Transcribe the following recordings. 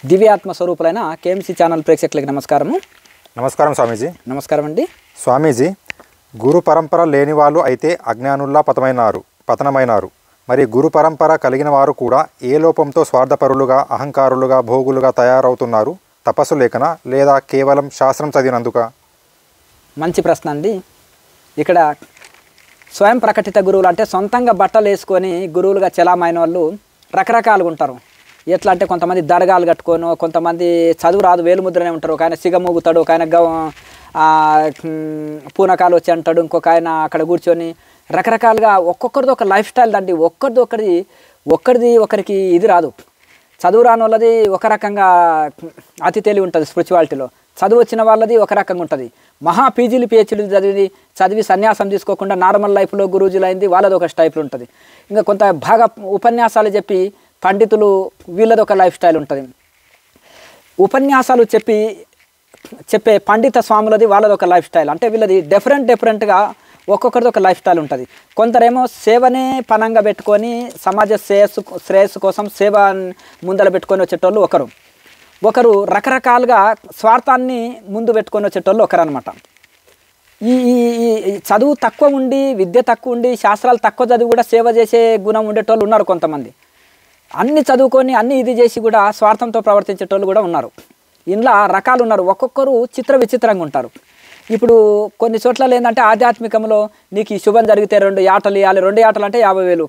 దివ్యాత్మ స్వరూపులైన KMC channel ప్రేక్షకులకు నమస్కారము. నమస్కారం స్వామీజీ. నమస్కారం అండి. స్వామీజీ, గురు పరంపర లేని వాళ్ళు అయితే అజ్ఞానుల్లా పతనమైనారు. మరి గురు పరంపర కలిగిన వారు కూడా ఏ లోపంతో స్వార్థపరులుగా, అహంకారులుగా, భోగులుగా తయారవుతున్నారు? తపస్సు లేకనా, లేదా కేవలం శాస్త్రం చదివినందుక? మంచి ప్రశ్న అండి. ఇక్కడ స్వయం ప్రకటిత గురువులు అంటే సొంతంగా బట్టలు వేసుకొని గురువులుగా చెలామైన వాళ్ళు రకరకాలుగా ఉంటారు. ఎట్లా అంటే కొంతమంది దర్గాలు కట్టుకోను, కొంతమంది చదువు రాదు వేలుముద్రనే ఉంటారు. ఒక ఆయన సిగమూగుతాడు, ఒక ఆయన పూనకాలు వచ్చి అంటాడు, ఇంకొక ఆయన అక్కడ కూర్చొని రకరకాలుగా ఒక్కొక్కరిది ఒక లైఫ్ స్టైల్ అండి. ఒక్కరిది ఒకరికి ఇది రాదు. చదువు రాని వాళ్ళది ఒక రకంగా అతి తెలివి ఉంటుంది స్పిరిచువాలిటీలో, చదువు వచ్చిన వాళ్ళది ఒక రకంగా ఉంటుంది. మహా పీజీలు పిహెచ్డీలు చదివి సన్యాసం తీసుకోకుండా నార్మల్ లైఫ్లో గురూజీలు అయింది వాళ్ళది ఒక స్టైల్ ఉంటుంది. ఇంకా కొంత బాగా ఉపన్యాసాలు చెప్పి పండితులు వీళ్ళది ఒక లైఫ్ స్టైల్ ఉంటుంది. ఉపన్యాసాలు చెప్పే పండిత స్వాములది వాళ్ళది ఒక లైఫ్ స్టైల్. అంటే వీళ్ళది డిఫరెంట్గా ఒక్కొక్కరిది ఒక లైఫ్ స్టైల్ ఉంటుంది. కొందరేమో సేవనే పనంగా పెట్టుకొని సమాజ శ్రేయస్సు కోసం సేవ ముందర పెట్టుకొని వచ్చేటోళ్ళు ఒకరు రకరకాలుగా స్వార్థాన్ని ముందు పెట్టుకొని వచ్చేటోళ్ళు ఒకరు అనమాట. ఈ చదువు తక్కువ ఉండి, విద్య తక్కువ ఉండి, శాస్త్రాలు తక్కువ చదివి కూడా సేవ చేసే గుణం ఉండేటోళ్ళు ఉన్నారు. కొంతమంది అన్ని చదువుకొని అన్ని ఇది చేసి కూడా స్వార్థంతో ప్రవర్తించేటోళ్ళు కూడా ఉన్నారు. ఇంట్లో రకాలు ఉన్నారు. ఒక్కొక్కరు విచిత్రంగా ఉంటారు. ఇప్పుడు కొన్ని చోట్ల ఏంటంటే ఆధ్యాత్మికంలో నీకు ఈ శుభం జరిగితే 2 యాటలు ఇవ్వాలి, 2 యాటలు అంటే 50,000,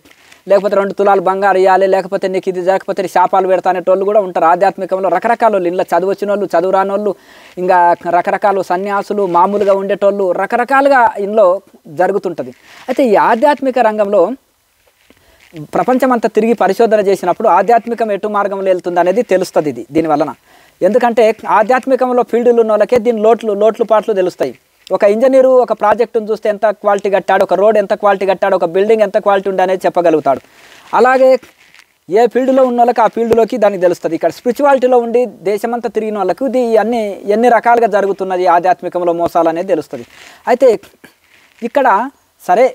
లేకపోతే 2 తులాలు బంగారు ఇవ్వాలి, లేకపోతే నీకు ఇది జరగకపోతే శాపాలు పెడతా అనేటోళ్ళు కూడా ఉంటారు. ఆధ్యాత్మికంలో రకరకాల వాళ్ళు, ఇంట్లో చదువు వచ్చిన వాళ్ళు, చదువు రాని వాళ్ళు, ఇంకా రకరకాల సన్యాసులు, మామూలుగా ఉండేటోళ్ళు, రకరకాలుగా ఇంట్లో జరుగుతుంటుంది. అయితే ఈ ఆధ్యాత్మిక రంగంలో ప్రపంచమంతా తిరిగి పరిశోధన చేసినప్పుడు ఆధ్యాత్మికం ఎటు మార్గంలో వెళ్తుంది అనేది తెలుస్తుంది దీనివలన. ఎందుకంటే ఆధ్యాత్మికంలో ఫీల్డ్లు ఉన్న వాళ్ళకే దీని లోట్లు పాట్లు తెలుస్తాయి. ఒక ఇంజనీరు ఒక ప్రాజెక్టును చూస్తే ఎంత క్వాలిటీ కట్టాడు, ఒక రోడ్ ఎంత క్వాలిటీ కట్టాడు, ఒక బిల్డింగ్ ఎంత క్వాలిటీ ఉంది అనేది చెప్పగలుగుతాడు. అలాగే ఏ ఫీల్డ్లో ఉన్న వాళ్ళకి ఆ ఫీల్డ్లోకి దానికి తెలుస్తుంది. ఇక్కడ స్పిరిచువాలిటీలో ఉండి దేశమంతా తిరిగిన వాళ్ళకు ఇది ఎన్ని రకాలుగా జరుగుతున్నది ఆధ్యాత్మికంలో మోసాలు అనేది తెలుస్తుంది. అయితే ఇక్కడ సరే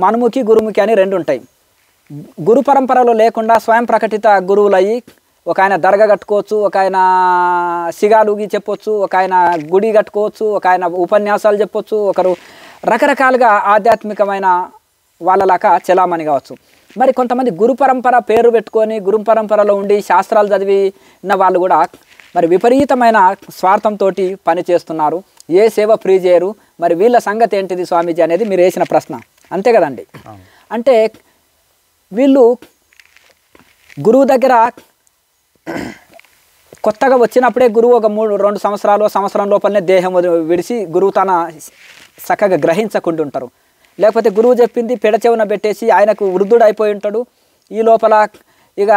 మనుముఖి గురుముఖి అని 2 ఉంటాయి. గురు పరంపరలో లేకుండా స్వయం ప్రకటిత గురువులయ్యి ఒక ఆయన దర్గా కట్టుకోవచ్చు, ఒక ఆయన సిగాలుగి చెప్పొచ్చు, ఒక ఆయన గుడి కట్టుకోవచ్చు, ఒక ఆయన ఉపన్యాసాలు చెప్పొచ్చు, ఒకరు రకరకాలుగా ఆధ్యాత్మికమైన వాళ్ళలాగా చెలామణి కావచ్చు. మరి కొంతమంది గురు పరంపర పేరు పెట్టుకొని గురు పరంపరలో ఉండి శాస్త్రాలు చదివిన వాళ్ళు కూడా మరి విపరీతమైన స్వార్థంతో పని చేస్తున్నారు. ఏ సేవ ఫ్రీ చేయరు. మరి వీళ్ళ సంగతి ఏంటిది స్వామీజీ అనేది మీరు వేసిన ప్రశ్న, అంతే కదండి. అంటే వీళ్ళు గురువు దగ్గర కొత్తగా వచ్చినప్పుడే గురువు ఒక 2 సంవత్సరం లోపలనే దేహం విడిచి గురువు తన చక్కగా గ్రహించకుండా ఉంటారు. లేకపోతే గురువు చెప్పింది పెడచెవున పెట్టేసి ఆయనకు వృద్ధుడు అయిపోయి ఉంటాడు. ఈ లోపల ఇక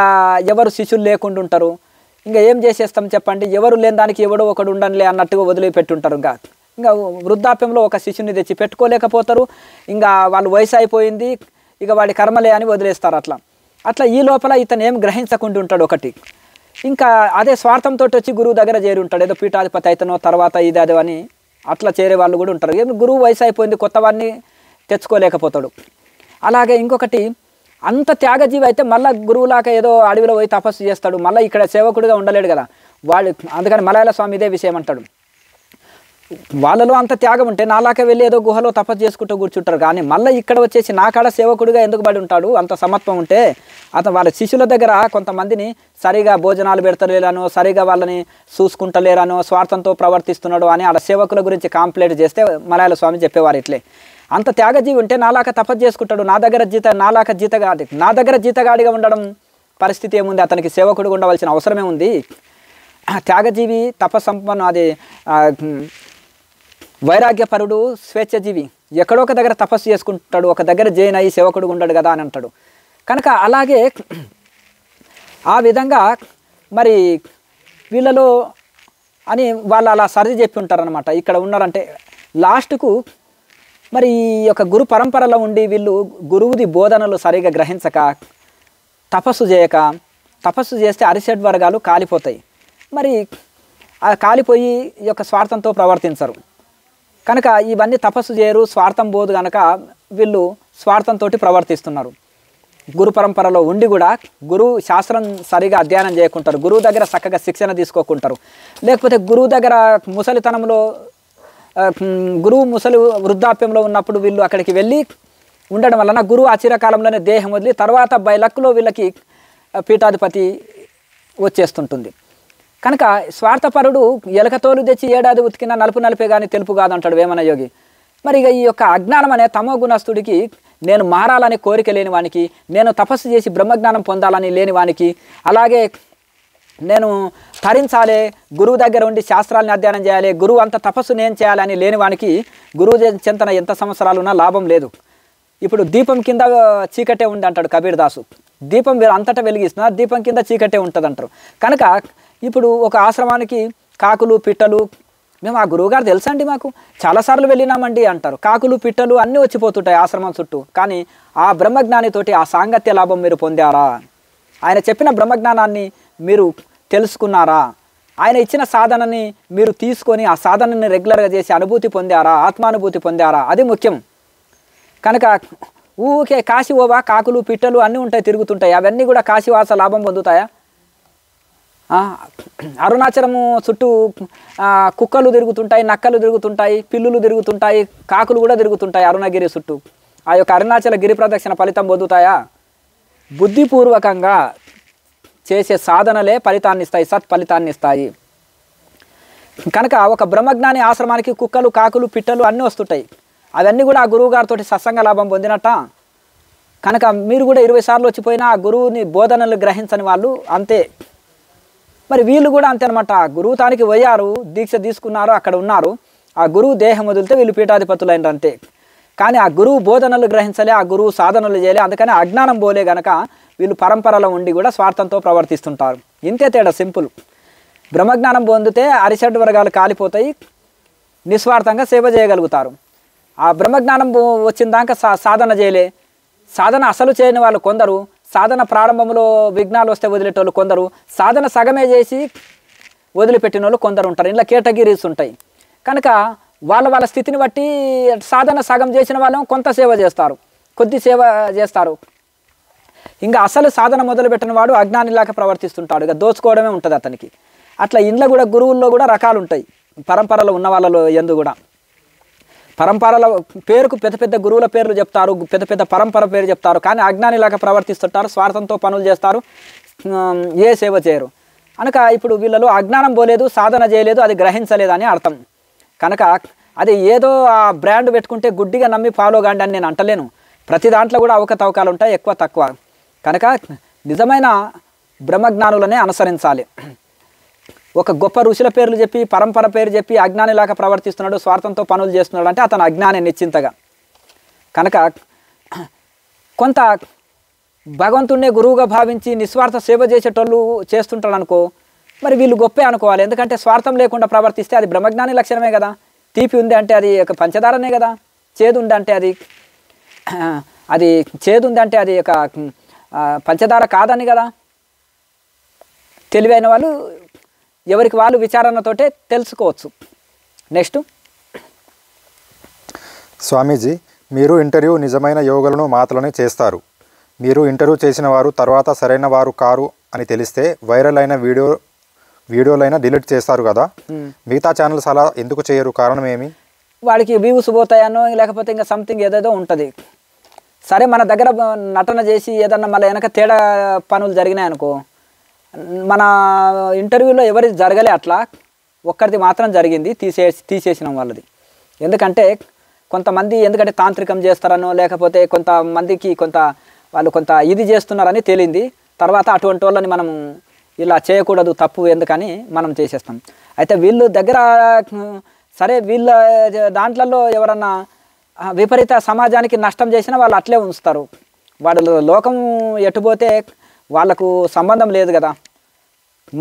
ఎవరు శిష్యులు లేకుండా ఉంటారు. ఇంకా ఏం చేసేస్తాం చెప్పండి, ఎవరు లేని దానికి ఎవడో ఒకడు ఉండనులే అన్నట్టుగా వదిలిపెట్టుంటారు. ఇంకా వృద్ధాప్యంలో ఒక శిష్యుని తెచ్చి పెట్టుకోలేకపోతారు. ఇంకా వాళ్ళు వయసు అయిపోయింది, ఇక వాడి కర్మలే అని వదిలేస్తారు. అట్లా ఈ లోపల ఇతను ఏం గ్రహించకుండా ఉంటాడు ఒకటి. ఇంకా అదే స్వార్థంతో వచ్చి గురువు దగ్గర చేరి ఉంటాడు. ఏదో పీఠాధిపతి అయితేనో తర్వాత ఇది అదే అని అట్లా చేరే వాళ్ళు కూడా ఉంటారు. గురువు వయసు అయిపోయింది, కొత్త వాడిని తెచ్చుకోలేకపోతాడు. అలాగే ఇంకొకటి, అంత త్యాగజీవి అయితే మళ్ళీ గురువులాగా ఏదో అడవిలో పోయి తపస్సు చేస్తాడు, మళ్ళీ ఇక్కడ సేవకుడిగా ఉండలేడు కదా వాడు. అందుకని మలయాళ స్వామి ఇదే విషయం అంటాడు, వాళ్ళలో అంత త్యాగం ఉంటే నాలాకే వెళ్ళి ఏదో గుహలో తపస్సు చేసుకుంటూ కూర్చుంటారు, కానీ మళ్ళీ ఇక్కడ వచ్చేసి నా కాడ సేవకుడిగా ఎందుకు పడి ఉంటాడు? అంత సమత్వం ఉంటే అతను వాళ్ళ శిష్యుల దగ్గర కొంతమందిని సరిగా భోజనాలు పెడతలేరనో, సరిగా వాళ్ళని చూసుకుంటలేరనో, స్వార్థంతో ప్రవర్తిస్తున్నాడు అని ఆడ సేవకుల గురించి కంప్లైంట్ చేస్తే మలయాళ స్వామి చెప్పేవారు ఇట్లే, అంత త్యాగజీవి ఉంటే నాలాక తపస్సు చేసుకుంటాడు, నా దగ్గర జీతగాడిగా ఉండడం పరిస్థితి ఏముంది? అతనికి సేవకుడిగా ఉండవలసిన అవసరమే ఉంది. త్యాగజీవి తపస్సంపన్న అది వైరాగ్యపరుడు స్వేచ్ఛజీవి ఎక్కడో ఒక దగ్గర తపస్సు చేసుకుంటాడు, ఒక దగ్గర జైన్ అయ్యి సేవకుడు ఉండడు కదా అని అంటాడు. కనుక అలాగే ఆ విధంగా మరి వీళ్ళలో అని వాళ్ళు అలా సర్ది చెప్పి ఉంటారనమాట. ఇక్కడ ఉన్నారంటే లాస్ట్కు మరి ఈ యొక్క గురు పరంపరలో ఉండి వీళ్ళు గురువుది బోధనలు సరిగా గ్రహించక తపస్సు చేస్తే అరిషడ్ వర్గాలు కాలిపోతాయి. మరి ఆ కాలిపోయి ఈ యొక్క స్వార్థంతో ప్రవర్తించరు కనుక ఇవన్నీ తపస్సు చేయరు, స్వార్థం పోదు కనుక వీళ్ళు స్వార్థంతో ప్రవర్తిస్తున్నారు. గురు పరంపరలో ఉండి కూడా గురువు శాస్త్రం సరిగా అధ్యయనం చేయకుంటారు, గురువు దగ్గర చక్కగా శిక్షణ తీసుకోకుంటారు, లేకపోతే గురువు దగ్గర ముసలితనంలో గురువు ముసలి వృద్ధాప్యంలో ఉన్నప్పుడు వీళ్ళు అక్కడికి వెళ్ళి ఉండడం వలన గురువు అచిరకాలంలోనే దేహం వదిలి తర్వాత బైలక్కులో వీళ్ళకి పీఠాధిపతి వచ్చేస్తుంటుంది. కనుక స్వార్థపరుడు ఎలకతోలు తెచ్చి ఏడాది ఉతికిన నలుపు నలిపే కానీ తెలుపు కాదంటాడు వేమన యోగి. మరి ఇక ఈ యొక్క అజ్ఞానం అనే తమో గుణస్థుడికి, నేను మారాలని కోరిక లేని వానికి, నేను తపస్సు చేసి బ్రహ్మజ్ఞానం పొందాలని లేని వానికి, అలాగే నేను తరించాలి, గురువు దగ్గర ఉండి శాస్త్రాలను అధ్యయనం చేయాలి, గురువు అంత తపస్సు నేను చేయాలని లేని వానికి గురువు చెంతన ఎంత సంవత్సరాలు ఉన్నా లాభం లేదు. ఇప్పుడు దీపం కింద చీకటే ఉంది అంటాడు కబీర్ దాసు. దీపం అంతటా వెలిగిస్తున్నా దీపం కింద చీకటే ఉంటుంది అంటారు. కనుక ఇప్పుడు ఒక ఆశ్రమానికి కాకులు పిట్టలు, మేము ఆ గురువుగారు తెలుసండి మాకు చాలాసార్లు వెళ్ళినామండి అంటారు. కాకులు పిట్టలు అన్నీ వచ్చిపోతుంటాయి ఆశ్రమం చుట్టూ. కానీ ఆ బ్రహ్మజ్ఞానితోటి ఆ సాంగత్య లాభం మీరు పొందారా? ఆయన చెప్పిన బ్రహ్మజ్ఞానాన్ని మీరు తెలుసుకున్నారా? ఆయన ఇచ్చిన సాధనని మీరు తీసుకొని ఆ సాధనని రెగ్యులర్గా చేసి అనుభూతి పొందారా? ఆత్మానుభూతి పొందారా? అది ముఖ్యం. కనుక ఊకే కాశీ ఓవా కాకులు పిట్టలు అన్నీ ఉంటాయి, తిరుగుతుంటాయి, అవన్నీ కూడా కాశీవాస లాభం పొందుతాయా? అరుణాచలము చుట్టూ కుక్కలు తిరుగుతుంటాయి, నక్కలు తిరుగుతుంటాయి, పిల్లులు తిరుగుతుంటాయి, కాకులు కూడా తిరుగుతుంటాయి అరుణగిరి చుట్టూ. ఆ యొక్క అరుణాచల గిరి ప్రదక్షిణ ఫలితం పొందుతాయా? బుద్ధిపూర్వకంగా చేసే సాధనలే ఫలితాన్ని ఇస్తాయి, సత్ఫలితాన్ని ఇస్తాయి. కనుక ఒక బ్రహ్మజ్ఞాని ఆశ్రమానికి కుక్కలు కాకులు పిట్టలు అన్నీ వస్తుంటాయి, అవన్నీ కూడా ఆ గురువు గారితో సత్సంగ లాభం పొందినట్ట. కనుక మీరు కూడా 20 సార్లు వచ్చిపోయినా ఆ గురువుని బోధనలు గ్రహించని వాళ్ళు అంతే. మరి వీళ్ళు కూడా అంతే అనమాట. గురువు తానికి పోయారు, దీక్ష తీసుకున్నారు, అక్కడ ఉన్నారు, ఆ గురువు దేహం వదిలితే వీళ్ళు పీఠాధిపతులైనరు అంతే. కానీ ఆ గురువు బోధనలు గ్రహించలే, ఆ గురువు సాధనలు చేయలే, అందుకని అజ్ఞానం పోలే గనక వీళ్ళు పరంపరలో ఉండి కూడా స్వార్థంతో ప్రవర్తిస్తుంటారు. ఇంతే తేడా, సింపుల్. బ్రహ్మజ్ఞానం పొందితే అరిషడ్ వర్గాలు కాలిపోతాయి, నిస్వార్థంగా సేవ చేయగలుగుతారు. ఆ బ్రహ్మజ్ఞానం వచ్చిన దాకా సాధన చేయలే, సాధన అసలు చేయని వాళ్ళు కొందరు, సాధన ప్రారంభంలో విఘ్నాలు వస్తే వదిలేటోళ్ళు కొందరు, సాధన సగమే చేసి వదిలిపెట్టిన వాళ్ళు కొందరు ఉంటారు. ఇలా కేటగిరీస్ ఉంటాయి. కనుక వాళ్ళ స్థితిని బట్టి సాధన సగం చేసిన వాళ్ళం కొంత సేవ చేస్తారు, కొద్ది సేవ చేస్తారు. ఇంకా అసలు సాధన మొదలుపెట్టిన వాడు అజ్ఞానిలాగా ప్రవర్తిస్తుంటాడు, ఇక దోచుకోవడమే ఉంటుంది అతనికి. అట్లా ఇంట్లో కూడా గురువుల్లో కూడా రకాలు ఉంటాయి. పరంపరలో ఉన్న వాళ్ళలో ఎందు కూడా పరంపరల పేరుకు పెద్ద పెద్ద గురువుల పేర్లు చెప్తారు, పెద్ద పెద్ద పరంపర పేరు చెప్తారు, కానీ అజ్ఞానిలాగా ప్రవర్తిస్తుంటారు, స్వార్థంతో పనులు చేస్తారు, ఏ సేవ చేయరు. కనుక ఇప్పుడు వీళ్ళలో అజ్ఞానం పోలేదు, సాధన చేయలేదు, అది గ్రహించలేదు అని అర్థం. కనుక అది ఏదో ఆ బ్రాండ్ పెట్టుకుంటే గుడ్డిగా నమ్మి ఫాలో కాండి అని నేను అంటలేను. ప్రతి దాంట్లో కూడా అవకతవకాలు ఉంటాయి, ఎక్కువ తక్కువ. కనుక నిజమైన బ్రహ్మజ్ఞానులనే అనుసరించాలి. ఒక గొప్ప ఋషుల పేర్లు చెప్పి పరంపర పేరు చెప్పి అజ్ఞానిలాగా ప్రవర్తిస్తున్నాడు, స్వార్థంతో పనులు చేస్తున్నాడు అంటే అతను అజ్ఞాని నిశ్చింతగా. కనుక కొంత భగవంతుడినే గురువుగా భావించి నిస్వార్థ సేవ చేసేటోళ్ళు చేస్తుంటాడు అనుకో, మరి వీళ్ళు గొప్పే అనుకోవాలి. ఎందుకంటే స్వార్థం లేకుండా ప్రవర్తిస్తే అది బ్రహ్మజ్ఞాని లక్షణమే కదా. తీపి ఉంది అంటే అది ఒక పంచదారనే కదా, చేదు ఉంది అంటే అది చేదు ఉంది అంటే అది ఒక పంచదార కాదని కదా. తెలివైన వాళ్ళు ఎవరికి వాళ్ళు విచారణతోటే తెలుసుకోవచ్చు. నెక్స్ట్, స్వామీజీ, మీరు ఇంటర్వ్యూ నిజమైన యోగులను మాటలనే చేస్తారు. మీరు ఇంటర్వ్యూ చేసిన వారు తర్వాత సరైన వారు కారు అని తెలిస్తే వైరల్ అయిన వీడియోలైనా డిలీట్ చేస్తారు కదా. మిగతా ఛానల్స్ అలా ఎందుకు చేయరు? కారణం ఏమి? వాడికి వ్యూస్ పోతాయనో లేకపోతే ఇంకా సంథింగ్ ఏదేదో ఉంటుంది. సరే, మన దగ్గర నటన చేసి ఏదన్నా మళ్ళీ వెనక తేడా పనులు జరిగినాయనుకో, మన ఇంటర్వ్యూలో ఎవరిది జరగలే, అట్లా ఒక్కరిది మాత్రం జరిగింది, తీసేసినాం వాళ్ళది. ఎందుకంటే కొంతమంది ఎందుకంటే తాంత్రికం చేస్తారనో లేకపోతే కొంతమందికి వాళ్ళు కొంత ఇది చేస్తున్నారని తేలింది. తర్వాత అటువంటి వాళ్ళని మనం ఇలా చేయకూడదు, తప్పు ఎందుకని మనం చేసేస్తాం. అయితే వీళ్ళు దగ్గర సరే వీళ్ళ దాంట్లలో ఎవరన్నా విపరీత సమాజానికి నష్టం చేసినా వాళ్ళు అట్లే ఉంచుతారు. వాళ్ళు లోకం ఎటుపోతే వాళ్ళకు సంబంధం లేదు కదా.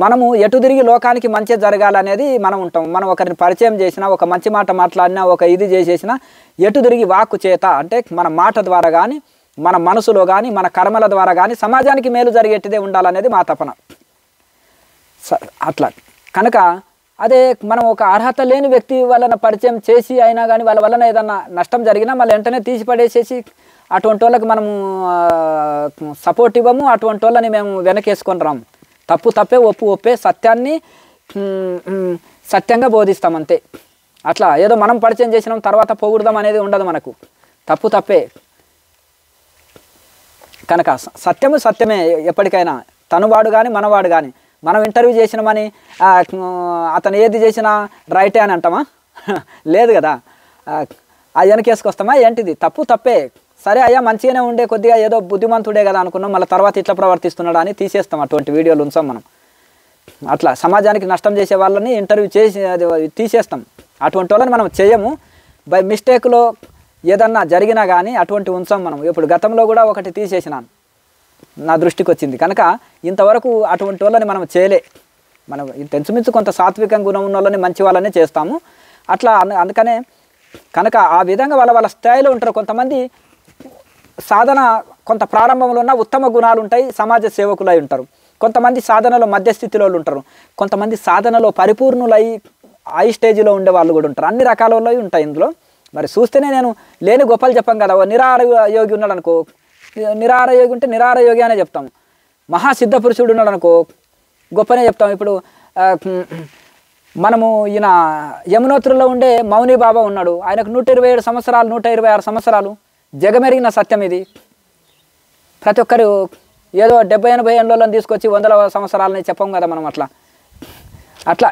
మనము ఎటు తిరిగి లోకానికి మంచి జరగాలనేది మనం ఉంటాం. మనం ఒకరిని పరిచయం చేసినా, ఒక మంచి మాట మాట్లాడినా, ఒక ఇది చేసేసినా ఎటు తిరిగి వాక్కు చేత అంటే మన మాట ద్వారా కానీ, మన మనసులో కానీ, మన కర్మల ద్వారా కానీ సమాజానికి మేలు జరిగేటిదే ఉండాలనేది మా తపన. అట్లా కనుక అదే మనం ఒక అర్హత లేని వ్యక్తి వలన పరిచయం చేసి అయినా కానీ వాళ్ళ వలన ఏదన్నా నష్టం జరిగినా మళ్ళీ వెంటనే తీసి పడేసేసి అటువంటి వాళ్ళకి మనము సపోర్ట్ ఇవ్వము, అటువంటి వాళ్ళని మేము వెనకేసుకొని రాము. తప్పు తప్పే, ఒప్పు ఒప్పే, సత్యాన్ని సత్యంగా బోధిస్తాం అంతే. అట్లా ఏదో మనం పరిచయం చేసినాం తర్వాత పొగుడదాం అనేది ఉండదు మనకు. తప్పు తప్పే కనుక సత్యము సత్యమే ఎప్పటికైనా. తనువాడు కానీ మనవాడు కానీ. మనం ఇంటర్వ్యూ చేసినామని అతను ఏది చేసినా రైటే అని అంటామా? లేదు కదా. అది వెనకేసుకొస్తామా ఏంటిది? తప్పు తప్పే. సరే అయ్యా మంచిగానే ఉండే, కొద్దిగా ఏదో బుద్ధిమంతుడే కదా అనుకున్నాం, మళ్ళీ తర్వాత ఇట్లా ప్రవర్తిస్తున్నాడు అని తీసేస్తాం. అటువంటి వీడియోలు ఉంచాం మనం. అట్లా సమాజానికి నష్టం చేసే వాళ్ళని ఇంటర్వ్యూ చేసి అది తీసేస్తాం. అటువంటి వాళ్ళని మనం చేయము. బై మిస్టేక్లో ఏదన్నా జరిగినా కానీ అటువంటి ఉంచాం మనం. ఇప్పుడు గతంలో కూడా ఒకటి తీసేసినాను, నా దృష్టికి వచ్చింది కనుక ఇంతవరకు అటువంటి వాళ్ళని మనం చేయలే. మనం ఇంచుమించు కొంత సాత్విక గుణం ఉన్న వాళ్ళని, మంచి వాళ్ళని చేస్తాము. అట్లా అందుకనే కనుక ఆ విధంగా వాళ్ళ స్థాయిలో ఉంటారు. కొంతమంది సాధన కొంత ప్రారంభంలో ఉన్న ఉత్తమ గుణాలు ఉంటాయి, సమాజ సేవకులై ఉంటారు. కొంతమంది సాధనలో మధ్యస్థితిలో ఉంటారు. కొంతమంది సాధనలో పరిపూర్ణులై హై స్టేజ్లో ఉండే వాళ్ళు కూడా ఉంటారు. అన్ని రకాల వాళ్ళు ఉంటాయి ఇందులో. మరి చూస్తేనే నేను లేని గొప్పలు చెప్పాం కదా. నిరాహార యోగి ఉన్నాడు అనుకో, నిరాహార యోగి ఉంటే నిరాహార యోగి అనే చెప్తాము. మహాసిద్ధ పురుషుడు ఉన్నాడు అనుకో, గొప్పనే చెప్తాం. ఇప్పుడు మనము ఈయన యమునోత్రులో ఉండే మౌని బాబా ఉన్నాడు, ఆయనకు 127 సంవత్సరాలు 126 సంవత్సరాలు. జగమెరిగిన సత్యం ఇది. ప్రతి ఒక్కరు ఏదో 70-80 ఏళ్ళని తీసుకొచ్చి 100వ సంవత్సరాలని చెప్పం కదా మనం. అట్లా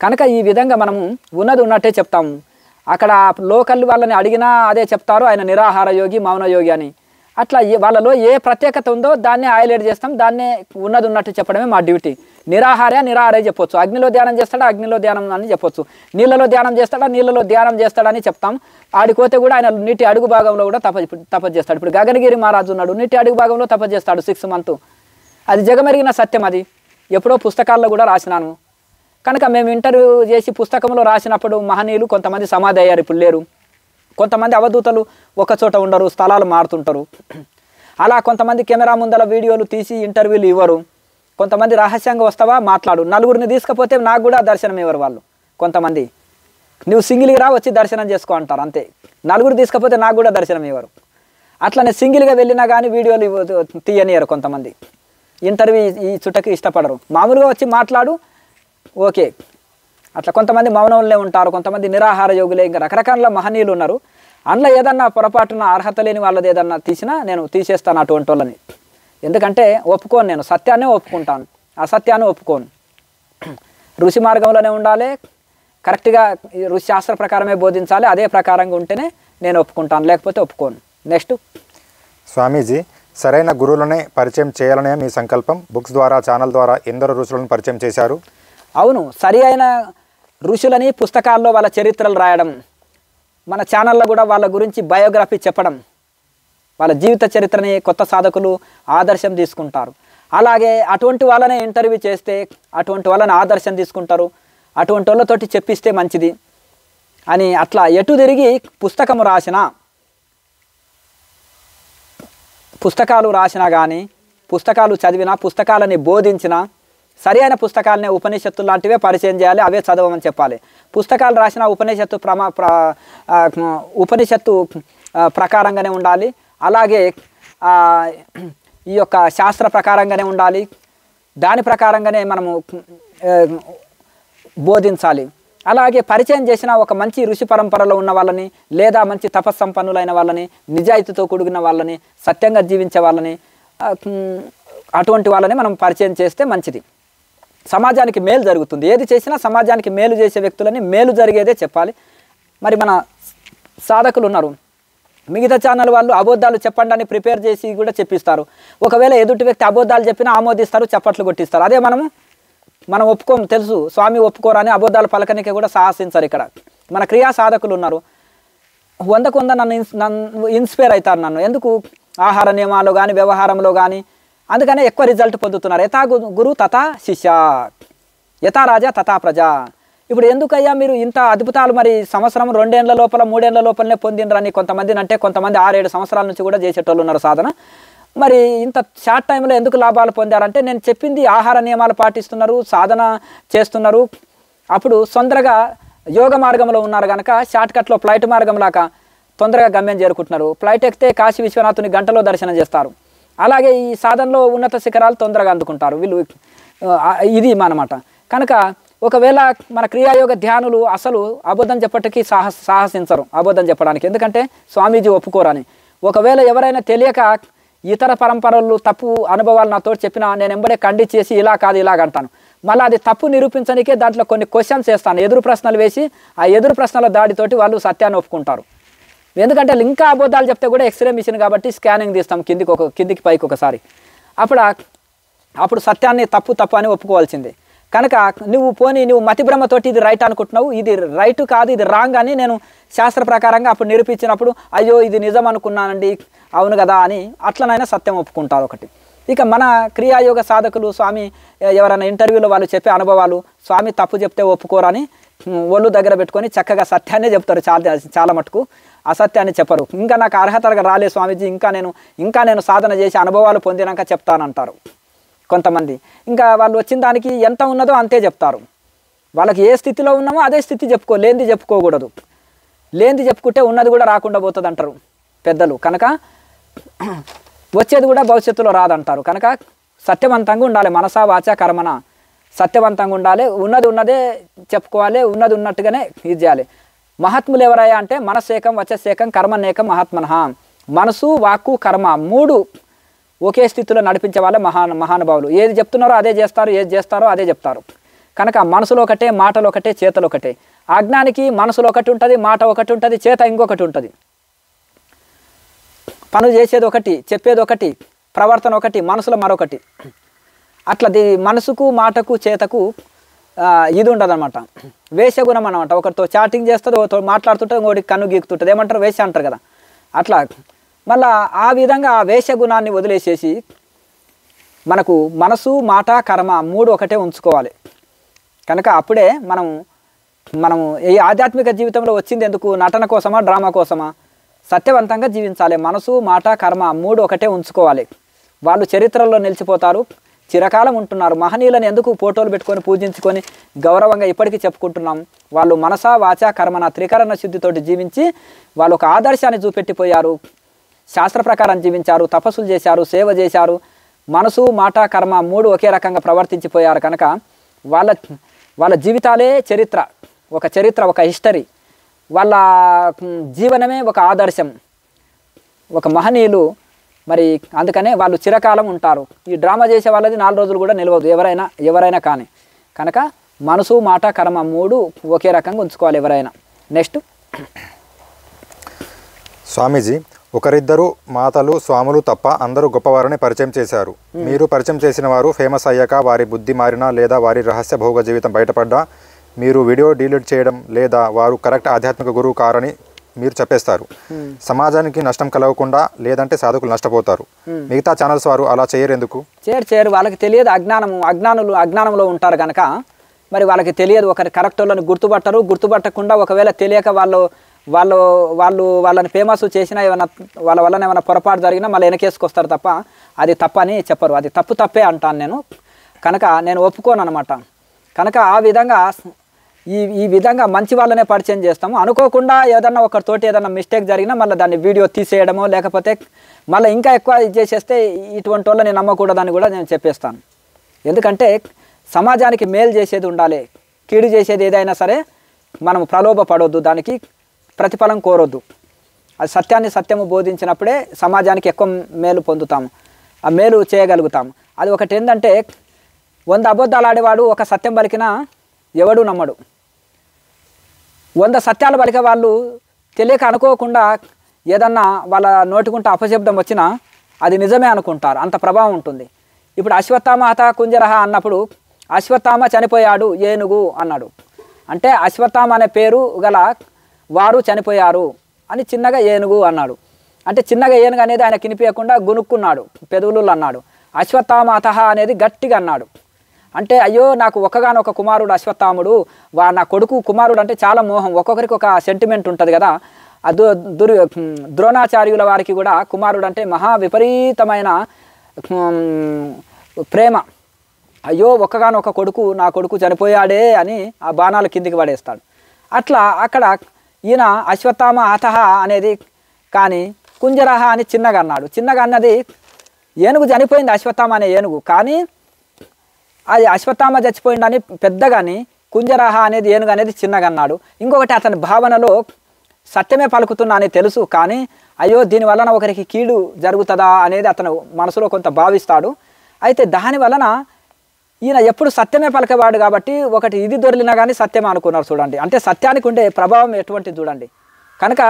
కనుక ఈ విధంగా మనము ఉన్నది ఉన్నట్టే చెప్తాము. అక్కడ లోకల్ వాళ్ళని అడిగినా అదే చెప్తారు, ఆయన నిరాహార యోగి, మౌన యోగి అని. అట్లా వాళ్ళలో ఏ ప్రత్యేకత ఉందో దాన్నే హైలైట్ చేస్తాం, దాన్నే ఉన్నది ఉన్నట్టు చెప్పడమే మా డ్యూటీ. నిరాహారే చెప్పొచ్చు. అగ్నిలో ధ్యానం చేస్తాడా, అగ్నిలో ధ్యానం అని చెప్పొచ్చు. నీళ్ళలో ధ్యానం చేస్తాడా, నీళ్ళలో ధ్యానం చేస్తాడని చెప్తాం. ఆడిపోతే కూడా ఆయన నీటి అడుగు భాగంలో కూడా తపస్సు చేస్తాడు. ఇప్పుడు గగనగిరి మహారాజు ఉన్నాడు, నీటి అడుగు భాగంలో తపస్సు చేస్తాడు 6 months. అది జగమెరిగిన సత్యం. అది ఎప్పుడో పుస్తకాల్లో కూడా రాసినాను. కనుక మేము ఇంటర్వ్యూ చేసి పుస్తకంలో రాసినప్పుడు మహనీయులు కొంతమంది సమాధి అయ్యారు, ఇప్పుడు లేరు. కొంతమంది అవధూతలు ఒక చోట ఉండరు, స్థలాలు మారుతుంటారు. అలా కొంతమంది కెమెరా ముందల వీడియోలు తీసి ఇంటర్వ్యూలు ఇవ్వరు. కొంతమంది రహస్యంగా వస్తావా మాట్లాడు, నలుగురిని తీసుకపోతే నాకు కూడా దర్శనం ఇవ్వరు వాళ్ళు. కొంతమంది నువ్వు సింగిల్గా రా, వచ్చి దర్శనం చేసుకో అంటారు అంతే. నలుగురు తీసుకపోతే నాకు కూడా దర్శనం ఇవ్వరు. అట్లనే సింగిల్గా వెళ్ళినా కానీ వీడియోలు తీయనియరు. కొంతమంది ఇంటర్వ్యూ ఈ చుట్టకి ఇష్టపడరు, మామూలుగా వచ్చి మాట్లాడు ఓకే. అట్లా కొంతమంది మౌనంలో ఉంటారు, కొంతమంది నిరాహార యోగులే, ఇంకా రకరకాల మహనీయులు ఉన్నారు. అందులో ఏదన్నా పొరపాటున అర్హత లేని వాళ్ళది ఏదన్నా తీసినా నేను తీసేస్తాను అటువంటి వాళ్ళని. ఎందుకంటే ఒప్పుకోను, నేను సత్యాన్నే ఒప్పుకుంటాను, అసత్యాన్ని ఒప్పుకోను. ఋషి మార్గంలోనే ఉండాలి, కరెక్ట్గా ఋషి శాస్త్ర ప్రకారమే బోధించాలి. అదే ప్రకారంగా ఉంటేనే నేను ఒప్పుకుంటాను, లేకపోతే ఒప్పుకోను. నెక్స్ట్, స్వామీజీ, సరైన గురువులనే పరిచయం చేయాలనే మీ సంకల్పం. బుక్స్ ద్వారా, ఛానల్ ద్వారా ఎందరో ఋషులను పరిచయం చేశారు. అవును, సరి అయిన ఋషులని పుస్తకాల్లో వాళ్ళ చరిత్రలు రాయడం, మన ఛానల్లో కూడా వాళ్ళ గురించి బయోగ్రఫీ చెప్పడం, వాళ్ళ జీవిత చరిత్రని కొత్త సాధకులు ఆదర్శం తీసుకుంటారు. అలాగే అటువంటి వాళ్ళనే ఇంటర్వ్యూ చేస్తే అటువంటి వాళ్ళని ఆదర్శం తీసుకుంటారు. అటువంటి వాళ్ళతోటి చెప్పిస్తే మంచిది అని అట్లా ఎటు తిరిగి పుస్తకాలు రాసినా కానీ, పుస్తకాలు చదివినా, పుస్తకాలని బోధించినా, సరి అయిన పుస్తకాలనే ఉపనిషత్తులు లాంటివే పరిచయం చేయాలి, అవే చదవమని చెప్పాలి. పుస్తకాలు రాసిన ఉపనిషత్తు ప్రకారంగానే ఉండాలి. అలాగే ఈ యొక్క శాస్త్ర ప్రకారంగానే ఉండాలి. దాని ప్రకారంగానే మనము బోధించాలి. అలాగే పరిచయం చేసిన ఒక మంచి ఋషి పరంపరలో ఉన్న వాళ్ళని, లేదా మంచి తపస్సంపన్నులైన వాళ్ళని, నిజాయితీతో కూడిన వాళ్ళని, సత్యంగా జీవించే వాళ్ళని, అటువంటి వాళ్ళని మనం పరిచయం చేస్తే మంచిది. సమాజానికి మేలు జరుగుతుంది. ఏది చేసినా సమాజానికి మేలు చేసే వ్యక్తులని, మేలు జరిగేదే చెప్పాలి. మరి మన సాధకులు ఉన్నారు, మిగతా ఛానల్ వాళ్ళు అబద్ధాలు చెప్పండి అని ప్రిపేర్ చేసి కూడా చెప్పిస్తారు. ఒకవేళ ఎదుటి వ్యక్తి అబద్ధాలు చెప్పినా ఆమోదిస్తారు, చప్పట్లు కొట్టిస్తారు. అదే మనం ఒప్పుకోము, తెలుసు స్వామి ఒప్పుకోరని అబద్ధాలు పలకనికి కూడా సాహసించారు. ఇక్కడ మన క్రియా సాధకులు ఉన్నారు, 100కు 100 నన్ను ఇన్స్పైర్ అవుతారు. నన్ను ఎందుకు ఆహార నియమాలు కానీ, వ్యవహారంలో కానీ, అందుకనే ఎక్కువ రిజల్ట్ పొందుతున్నారు. యథా గురు తథా శిష్య, యథా రాజా తథా ప్రజ. ఇప్పుడు ఎందుకయ్యా మీరు ఇంత అద్భుతాలు మరి సంవత్సరం 2 ఏళ్ల లోపల 3 ఏళ్ల లోపలనే పొందినరని కొంతమందిని అంటే, కొంతమంది 6-7 సంవత్సరాల నుంచి కూడా చేసేటోళ్ళు ఉన్నారు సాధన. మరి ఇంత షార్ట్ టైంలో ఎందుకు లాభాలు పొందారంటే, నేను చెప్పింది ఆహార నియమాలు పాటిస్తున్నారు, సాధన చేస్తున్నారు. అప్పుడు తొందరగా యోగ మార్గంలో ఉన్నారు కనుక షార్ట్ కట్లో ఫ్లైట్ మార్గం లాగా తొందరగా గమ్యం చేరుకుంటున్నారు. ఫ్లైట్ ఎక్కితే కాశీ విశ్వనాథుని గంటలో దర్శనం చేస్తారు. అలాగే ఈ సాధనలో ఉన్నత శిఖరాలు తొందరగా అందుకుంటారు వీళ్ళు. ఇది అన్నమాట. కనుక ఒకవేళ మన క్రియాయోగ ధ్యానులు అసలు అబద్ధం చెప్పటికి సాహసించరు అబద్ధం చెప్పడానికి, ఎందుకంటే స్వామీజీ ఒప్పుకోరని. ఒకవేళ ఎవరైనా తెలియక ఇతర పరంపరలు తప్పు అనుభవాలు నాతో చెప్పినా నేను ఎంబడే ఖండించేసి ఇలా కాదు ఇలాగ అంటాను. మళ్ళీ అది తప్పు నిరూపించడానికే దాంట్లో కొన్ని క్వశ్చన్స్ వేస్తాను, ఎదురు ప్రశ్నలు వేసి ఆ ఎదురు ప్రశ్నల దాడితోటి వాళ్ళు సత్యాన్ని ఒప్పుకుంటారు. ఎందుకంటే ఇంకా అబద్ధాలు చెప్తే కూడా ఎక్స్రే మిషన్ కాబట్టి స్కానింగ్ తీస్తాం కిందికి పైకి ఒకసారి. అప్పుడు సత్యాన్ని తప్పు అని ఒప్పుకోవాల్సిందే. కనుక నువ్వు మతిభ్రమతోటి ఇది రైట్ అనుకుంటున్నావు, ఇది రైట్ కాదు ఇది రాంగ్ అని నేను శాస్త్ర ప్రకారంగా అప్పుడు నిరూపించినప్పుడు అయ్యో ఇది నిజం అనుకున్నానండి అవును కదా అని అట్లనైనా సత్యం ఒప్పుకుంటారు ఒకటి. ఇక మన క్రియాయోగ సాధకులు స్వామి ఎవరైనా ఇంటర్వ్యూలో వాళ్ళు చెప్పే అనుభవాలు స్వామి తప్పు చెప్తే ఒప్పుకోరని ఒళ్ళు దగ్గర పెట్టుకొని చక్కగా సత్యాన్నే చెప్తారు. చాలా మటుకు అసత్యాన్ని చెప్పరు. ఇంకా నాకు అర్హతగా రాలే స్వామీజీ, ఇంకా నేను సాధన చేసి అనుభవాలు పొందినాక చెప్తానంటారు కొంతమంది. ఇంకా వాళ్ళు వచ్చిన దానికి ఎంత ఉన్నదో అంతే చెప్తారు. వాళ్ళకి ఏ స్థితిలో ఉన్నామో అదే స్థితి లేనిది చెప్పుకోకూడదు. లేనిది చెప్పుకుంటే ఉన్నది కూడా రాకుండా పోతుంది అంటారు పెద్దలు. కనుక వచ్చేది కూడా భవిష్యత్తులో రాదంటారు. కనుక సత్యవంతంగా ఉండాలి, మనసా వాచ కర్మన సత్యవంతంగా ఉండాలి. ఉన్నదే చెప్పుకోవాలి, ఉన్నది ఉన్నట్టుగానే ఇది చేయాలి. మహాత్ములు ఎవరయ్యా అంటే మనస్సేకం వచస్సేకం కర్మనేకం మహాత్మన. మనసు వాక్కు కర్మ మూడు ఒకే స్థితిలో నడిపించే వాళ్ళే మహానుభావులు. ఏది చెప్తున్నారో అదే చేస్తారు, ఏది చేస్తారో అదే చెప్తారు. కనుక మనసులో ఒకటే, మాటలు ఒకటే, చేతలు ఒకటే. అజ్ఞానికి మనసులో ఒకటి ఉంటుంది, మాట ఒకటి ఉంటుంది, చేత ఇంకొకటి ఉంటుంది. పనులు చేసేది ఒకటి, చెప్పేది ఒకటి, ప్రవర్తన ఒకటి, మనసులో మరొకటి. అట్లా మనసుకు మాటకు చేతకు ఇది ఉండదు అనమాట, వేషగుణం అనమాట. ఒకరితో చాటింగ్ చేస్తుంది, ఒకరితో మాట్లాడుతుంటుంది, ఇంకోటి కన్ను గీకుతుంటుంది, ఏమంటారు వేష అంటారు కదా. అట్లా మళ్ళా ఆ విధంగా ఆ వేషగుణాన్ని వదిలేసేసి మనకు మనసు మాట కర్మ మూడు ఒకటే ఉంచుకోవాలి. కనుక అప్పుడే మనం ఈ ఆధ్యాత్మిక జీవితంలో వచ్చింది ఎందుకు? నటన కోసమా, డ్రామా కోసమా? సత్యవంతంగా జీవించాలి. మనసు మాట కర్మ మూడు ఒకటే ఉంచుకోవాలి. వాళ్ళు చరిత్రలో నిలిచిపోతారు, చిరకాలం ఉంటున్నారు. మహనీయులను ఎందుకు ఫోటోలు పెట్టుకొని పూజించుకొని గౌరవంగా ఇప్పటికీ చెప్పుకుంటున్నాం. వాళ్ళు మనసా వాచ కర్మన త్రికరణ శుద్ధితోటి జీవించి వాళ్ళు ఒక ఆదర్శాన్ని చూపెట్టిపోయారు. శాస్త్ర ప్రకారం జీవించారు, తపస్సులు చేశారు, సేవ చేశారు. మనసు మాట కర్మ మూడు ఒకే రకంగా ప్రవర్తించిపోయారు. కనుక వాళ్ళ జీవితాలే చరిత్ర, ఒక హిస్టరీ. వాళ్ళ జీవనమే ఒక ఆదర్శం, ఒక మహనీయులు. మరి అందుకనే వాళ్ళు చిరకాలం ఉంటారు. ఈ డ్రామా చేసే వాళ్ళది 4 రోజులు కూడా నిలవదు ఎవరైనా కానీ. కనుక మనసు మాట కర్మ మూడు ఒకే రకంగా ఉంచుకోవాలి ఎవరైనా. నెక్స్ట్ స్వామీజీ, ఒకరిద్దరు మాతలు స్వాములు తప్ప అందరూ గొప్పవారని పరిచయం చేశారు. మీరు పరిచయం చేసిన వారు ఫేమస్ అయ్యాక వారి బుద్ధి మారినా లేదా వారి రహస్య భోగ జీవితం బయటపడ్డా మీరు వీడియో డిలీట్ చేయడం లేదా వారు కరెక్ట్ ఆధ్యాత్మిక గురువు కారని మీరు చెప్పేస్తారు. సమాజానికి నష్టం కలగకుండా, లేదంటే సాధకులు నష్టపోతారు. మిగతా ఛానల్స్ వారు అలా చేయరు ఎందుకు? చేయరు. వాళ్ళకి తెలియదు, అజ్ఞానంలో ఉంటారు కనుక మరి వాళ్ళకి తెలియదు. ఒకరి కరెక్ట్ వాళ్ళని గుర్తుపట్టకుండా ఒకవేళ తెలియక వాళ్ళని ఫేమస్ చేసినా ఏమైనా వాళ్ళ వల్ల ఏమైనా పొరపాటు జరిగినా మళ్ళీ వెనకేసుకొస్తారు తప్ప అది తప్పని చెప్పరు. అది తప్పే అంటాను నేను. కనుక నేను ఒప్పుకోను అనమాట. కనుక ఆ విధంగా ఈ విధంగా మంచి వాళ్ళనే పరిచయం చేస్తాము. అనుకోకుండా ఏదన్నా ఒకరితోటి ఏదన్నా మిస్టేక్ జరిగినా మళ్ళీ దాన్ని వీడియో తీసేయడమో లేకపోతే మళ్ళీ ఇంకా ఎక్కువ ఇది చేసేస్తే ఇటువంటి వాళ్ళని నమ్మకూడదని కూడా నేను చెప్పేస్తాను. ఎందుకంటే సమాజానికి మేలు చేసేది ఉండాలి, కీడు చేసేది ఏదైనా సరే మనం ప్రలోభపడొద్దు, దానికి ప్రతిఫలం కోరొద్దు. అది సత్యము బోధించినప్పుడే సమాజానికి ఎక్కువ మేలు పొందుతాము, ఆ మేలు చేయగలుగుతాము. అది ఒకటి ఏంటంటే 100 అబద్ధాలు ఆడేవాడు ఒక సత్యం పలికినా ఎవడు నమ్మడు. 100 సత్యాలు పలికే వాళ్ళు తెలియక అనుకోకుండా ఏదన్నా వాళ్ళ నోటికుంటే అపశబ్దం వచ్చినా అది నిజమే అనుకుంటారు, అంత ప్రభావం ఉంటుంది. ఇప్పుడు అశ్వత్థామ హత కుంజరహ అన్నప్పుడు అశ్వత్థామ చనిపోయాడు ఏనుగు అన్నాడు. అంటే అశ్వత్థామ అనే పేరు గల వారు చనిపోయారు అని చిన్నగా ఏనుగు అన్నాడు. అంటే చిన్నగా ఏనుగు అనేది ఆయన కినిపించకుండా గునుక్కున్నాడు, పెదవులు అన్నాడు. అశ్వత్థామ హతః అనేది గట్టిగా అన్నాడు. అంటే అయ్యో నాకు ఒక్కగానొక కుమారుడు అశ్వత్థాముడు, నా కొడుకు కుమారుడు అంటే చాలా మోహం, ఒక్కొక్కరికి ఒక సెంటిమెంట్ ఉంటుంది కదా. ద్రోణాచార్యుల వారికి కూడా కుమారుడు అంటే మహా విపరీతమైన ప్రేమ. అయ్యో ఒక్కగానొక కొడుకు, నా కొడుకు చనిపోయాడే అని ఆ బాణాలు కిందికి పడేస్తాడు. అట్లా అక్కడ ఈయన అశ్వత్థామ హతః అనేది కానీ కుంజరహ అని చిన్నగా అన్నాడు. చిన్నగా అన్నది ఏనుగు చనిపోయింది, అశ్వత్థామ అనే ఏనుగు, కానీ అది అశ్వత్థామ చచ్చిపోయిందని పెద్దగాని కుంజరహ అనేది ఏనుగు అనేది చిన్నగా అన్నాడు. ఇంకొకటి అతని భావనలో సత్యమే పలుకుతున్నా అని తెలుసు, కానీ అయ్యో దీని వలన ఒకరికి కీడు జరుగుతుందా అనేది అతను మనసులో కొంత భావిస్తాడు. అయితే దాని వలన ఈయన ఎప్పుడు సత్యమే పలకేవాడు కాబట్టి ఒకటి ఇది దొరికినా కానీ సత్యమే అనుకున్నారు. చూడండి, అంటే సత్యానికి ఉండే ప్రభావం ఎటువంటిది చూడండి. కనుక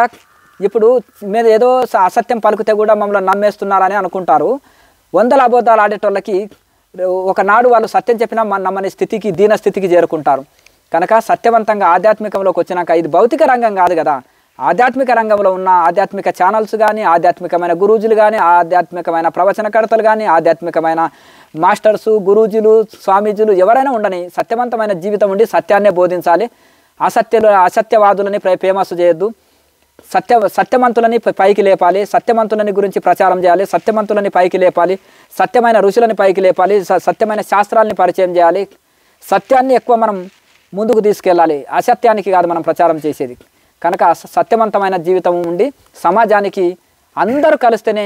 ఇప్పుడు మీద ఏదో అసత్యం పలుకుతే కూడా మమ్మల్ని నమ్మేస్తున్నారని అనుకుంటారు. వందల అబద్ధాలు ఆడేటోళ్ళకి ఒకనాడు వాళ్ళు సత్యం చెప్పినా నమ్మని స్థితికి, దీన స్థితికి చేరుకుంటారు. కనుక సత్యవంతంగా ఆధ్యాత్మికంలోకి వచ్చినాక ఇది భౌతిక రంగం కాదు కదా, ఆధ్యాత్మిక రంగంలో ఉన్న ఆధ్యాత్మిక ఛానల్స్ కానీ, ఆధ్యాత్మికమైన గురూజులు కానీ, ఆధ్యాత్మికమైన ప్రవచనకర్తలు కానీ, ఆధ్యాత్మికమైన మాస్టర్సు, గురూజీలు, స్వామీజీలు ఎవరైనా ఉండని సత్యవంతమైన జీవితం ఉండి సత్యాన్నే బోధించాలి. అసత్యవాదులని ఫేమస్ చేయొద్దు. సత్యవంతులని పైకి లేపాలి, సత్యవంతులని గురించి ప్రచారం చేయాలి, సత్యవంతులని పైకి లేపాలి, సత్యమైన ఋషులని పైకి లేపాలి, సత్యమైన శాస్త్రాలని పరిచయం చేయాలి. సత్యాన్ని ఎక్కువ మనం ముందుకు తీసుకెళ్ళాలి, అసత్యానికి కాదు మనం ప్రచారం చేసేది. కనుక సత్యవంతమైన జీవితం ఉండి సమాజానికి అందరూ కలిస్తేనే,